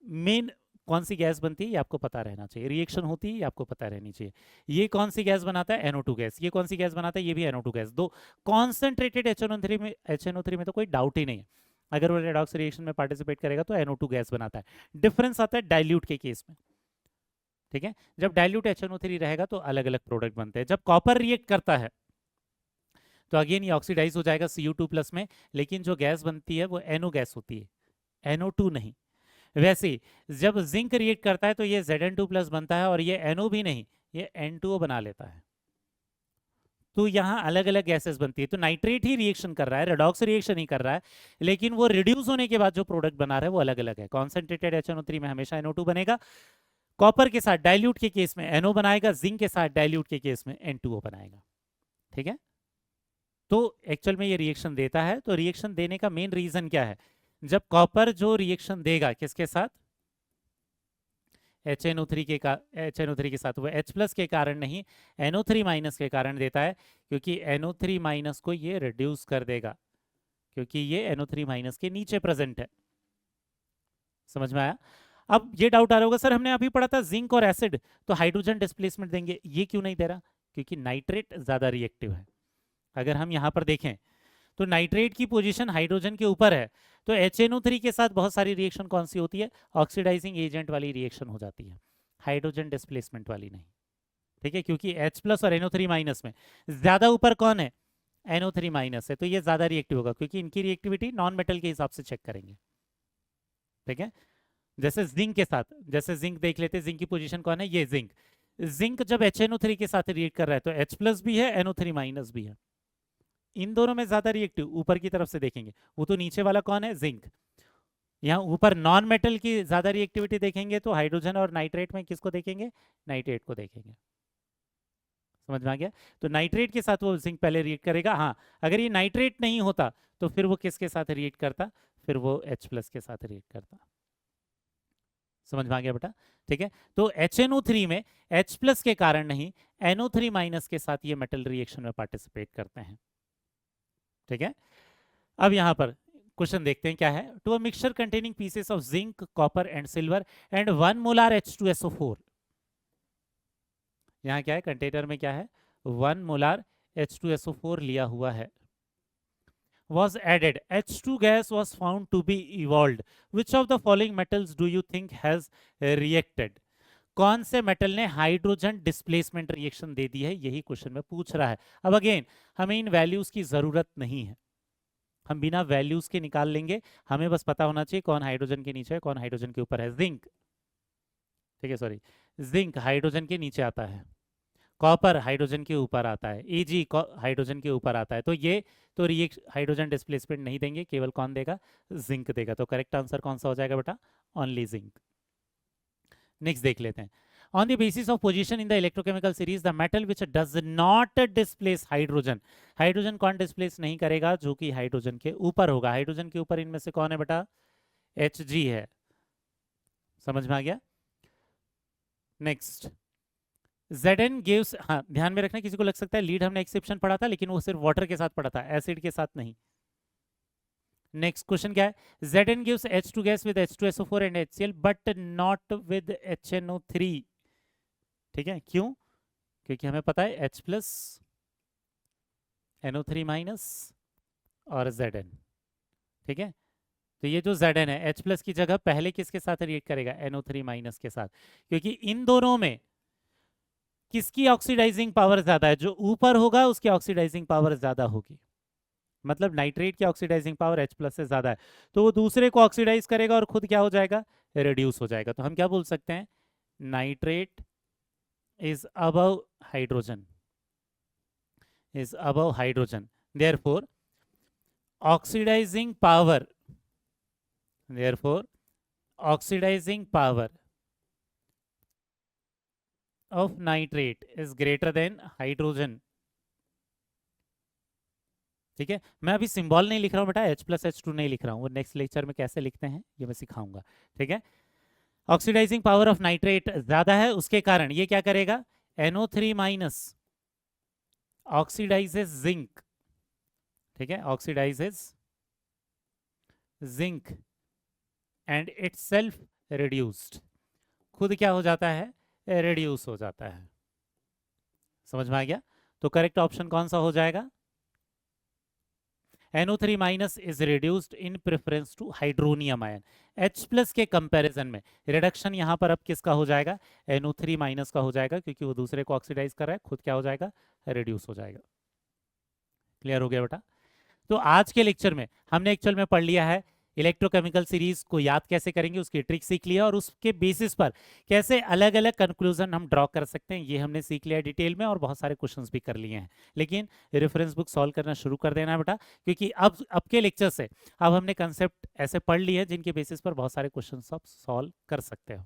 मेन कौन सी गैस बनती है ये आपको पता रहना चाहिए, रिएक्शन होती है ये आपको पता रहनी चाहिए। ये कौन सी गैस बनाता है, NO2 गैस। ये कौन सी गैस बनाता है, ये भी NO2 गैस। दो कॉन्सेंट्रेटेड HNO3 में तो कोई डाउट ही नहीं है, अगर वो रेडॉक्स रिएक्शन में पार्टिसिपेट करेगा तो NO2 गैस बनाता है। डिफरेंस आता है डाइल्यूट के केस में। ठीक है, जब डाइल्यूट HNO3 रहेगा तो अलग अलग प्रोडक्ट बनते हैं। जब कॉपर रिएक्ट करता है तो अगेन ये ऑक्सीडाइज हो जाएगा Cu2 प्लस में, लेकिन जो गैस बनती है वो NO गैस होती है, NO2 नहीं। वैसे जब जिंक रिएक्ट करता है तो ये Zn2 प्लस बनता है, और ये NO भी नहीं, ये N2O बना लेता है। तो यहाँ अलग अलग गैसेस बनती है। तो नाइट्रेट ही रिएक्शन कर रहा है, रेडॉक्स रिएक्शन ही कर रहा है, लेकिन वो रिड्यूस होने के बाद जो प्रोडक्ट बना रहा है वो अलग अलग है। कॉन्सेंट्रेटेड HNO3 में हमेशा NO2 बनेगा, कॉपर के साथ डाइल्यूट के केस में NO बनाएगा, जिंक के साथ डाइल्यूट के केस में N2O बनाएगा। ठीक है, तो एक्चुअल में ये रिएक्शन देता है। तो रिएक्शन देने का मेन रीजन क्या है? जब कॉपर जो रिएक्शन देगा किसके साथ, HNO3 के साथ, वो H+ के कारण नहीं, NO3- के कारण देता है, क्योंकि NO3- को ये रिड्यूस कर देगा, क्योंकि ये NO3- के नीचे प्रेजेंट है। समझ में आया? अब ये डाउट आ रहा होगा, सर हमने अभी पढ़ा था जिंक और एसिड तो हाइड्रोजन डिस्प्लेसमेंट देंगे, ये क्यों नहीं दे रहा? क्योंकि नाइट्रेट ज्यादा रिएक्टिव है। अगर हम यहाँ पर देखें तो नाइट्रेट की पोजीशन हाइड्रोजन के ऊपर है, तो HNO3 के साथ बहुत सारी रिएक्शन कौन सी होती है? ऑक्सीडाइजिंग एजेंट वाली रिएक्शन हो जाती है, हाइड्रोजन डिस्प्लेसमेंट वाली नहीं। ठीक है, क्योंकि H+ और NO3- में ज्यादा ऊपर कौन है? NO3- है, तो ये ज्यादा रिएक्टिव होगा, क्योंकि इनकी रिएक्टिविटी नॉन मेटल के हिसाब से चेक करेंगे। ठीक है, जैसे जिंक के साथ, जैसे जिंक देख लेते हैं, जिंक की पोजीशन कौन है? ये जिंक। जिंक जब HNO3 के साथ रिएक्ट कर रहा है तो H+ भी है, NO3- भी है। इन दोनों में ज्यादा रिएक्टिव ऊपर की तरफ से देखेंगे, वो तो नीचे वाला कौन है? जिंक। यहाँ ऊपर नॉन मेटल की ज्यादा रिएक्टिविटी देखेंगे तो हाइड्रोजन और नाइट्रेट में किसको देखेंगे? नाइट्रेट को देखेंगे। समझ में आ गया? तो नाइट्रेट के साथ वो जिंक पहले रिएक्ट करेगा। हाँ, अगर ये नाइट्रेट नहीं होता तो फिर वो किसके साथ रिएक्ट करता? फिर वो H+ के साथ रिएक्ट करता। समझ में आ गया बेटा? ठीक है, तो HNO3 में H+ के कारण नहीं, NO3- के साथ ये मेटल रिएक्शन में पार्टिसिपेट करते हैं। ठीक है, अब यहां पर क्वेश्चन देखते हैं क्या है। To a mixture containing pieces of zinc, copper and silver and 1 molar H2SO4। यहाँ क्या है? कंटेनर में क्या है? 1 मोलर H2SO4 लिया हुआ है। Was added, H2 gas was found to be evolved. Which of the following metals do you think has reacted? कौन से मेटल ने हाइड्रोजन डिस्प्लेसमेंट रिएक्शन दे दी है? यही क्वेश्चन में पूछ रहा है। अब अगेन हमें इन वैल्यूज की जरूरत नहीं है, हम बिना वैल्यूज के निकाल लेंगे। हमें बस पता होना चाहिए कौन हाइड्रोजन के नीचे है, कौन हाइड्रोजन के ऊपर है। जिंक, ठीक है, सॉरी, जिंक हाइड्रोजन के नीचे आता है, कॉपर हाइड्रोजन के ऊपर आता है, Ag हाइड्रोजन के ऊपर आता है। तो ये तो रिएक्ट हाइड्रोजन डिस्प्लेसमेंट नहीं देंगे, केवल कौन देगा? जिंक देगा। तो करेक्ट आंसर कौन सा हो जाएगा बेटा? Only zinc. नेक्स्ट देख लेते हैं। On the basis of position in the electrochemical series, the metal which does not displace hydrogen, hydrogen कौन डिस्प्लेस नहीं करेगा? जो कि हाइड्रोजन के ऊपर होगा। हाइड्रोजन के ऊपर इनमें से कौन है बेटा? Hg है। समझ में आ गया? नेक्स्ट, Zn gives, हाँ ध्यान में रखना, किसी को लग सकता है लीड हमने एक्सेप्शन पढ़ा था, लेकिन वो सिर्फ वाटर के साथ पढ़ा था, एसिड के साथ नहीं। नेक्स्ट क्वेश्चन क्या है? Zn gives H2 gas with H2SO4 and HCl but not with HNO3। ठीक है, क्यों? क्योंकि हमें पता है H+, NO3- और Zn। ठीक है, तो ये जो Zn है H+ की जगह पहले किसके साथ रिएक्ट करेगा? NO3- के साथ, क्योंकि इन दोनों में किसकी ऑक्सीडाइजिंग पावर ज्यादा है? जो ऊपर होगा उसकी ऑक्सीडाइजिंग पावर ज्यादा होगी। मतलब नाइट्रेट की ऑक्सीडाइजिंग पावर H+ से ज्यादा है, तो वो दूसरे को ऑक्सीडाइज करेगा और खुद क्या हो जाएगा? रिड्यूस हो जाएगा। तो हम क्या बोल सकते हैं? Nitrate is above hydrogen, is above hydrogen, therefore oxidising power, therefore oxidising power of nitrate is greater than hydrogen। ठीक है, मैं अभी सिंबल नहीं लिख रहा हूँ बेटा, H+H2 नहीं लिख रहा हूँ, वो नेक्स्ट लेक्चर में कैसे लिखते हैं ये मैं सिखाऊंगा। ठीक है, ऑक्सीडाइजिंग पावर ऑफ नाइट्रेट ज्यादा है, उसके कारण ये क्या करेगा? NO3- oxidises zinc. ठीक है, oxidises zinc and itself reduced, खुद क्या हो जाता है? रिड्यूस हो जाता है। समझ में आ गया? तो करेक्ट ऑप्शन कौन सा हो जाएगा? NO3- is reduced in preference to hydronium ion। H+ के कंपैरिजन में रिडक्शन यहाँ पर अब किसका हो जाएगा? NO3- का हो जाएगा, क्योंकि वो दूसरे को ऑक्सीडाइज कर रहा है, खुद क्या हो जाएगा? रिड्यूस हो जाएगा। क्लियर हो गया बेटा? तो आज के लेक्चर में हमने एक्चुअल में पढ़ लिया है इलेक्ट्रोकेमिकल सीरीज को याद कैसे करेंगे, उसकी ट्रिक सीख लिया, और उसके बेसिस पर कैसे अलग अलग कंक्लूजन हम ड्रॉ कर सकते हैं ये हमने सीख लिया डिटेल में, और बहुत सारे क्वेश्चंस भी कर लिए हैं। लेकिन रेफरेंस बुक सॉल्व करना शुरू कर देना बेटा, क्योंकि अब के लेक्चर से अब हमने कंसेप्ट ऐसे पढ़ लिए हैं जिनके बेसिस पर बहुत सारे क्वेश्चन आप सॉल्व कर सकते हो।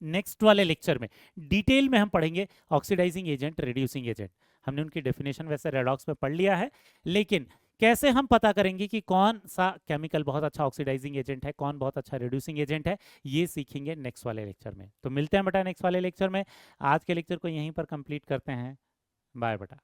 नेक्स्ट वाले लेक्चर में डिटेल में हम पढ़ेंगे ऑक्सीडाइजिंग एजेंट, रिड्यूसिंग एजेंट। हमने उनकी डेफिनेशन वैसे रेडॉक्स में पढ़ लिया है, लेकिन कैसे हम पता करेंगे कि कौन सा केमिकल बहुत अच्छा ऑक्सीडाइजिंग एजेंट है, कौन बहुत अच्छा रिड्यूसिंग एजेंट है, ये सीखेंगे नेक्स्ट वाले लेक्चर में। तो मिलते हैं बेटा नेक्स्ट वाले लेक्चर में। आज के लेक्चर को यहीं पर कंप्लीट करते हैं। बाय बेटा।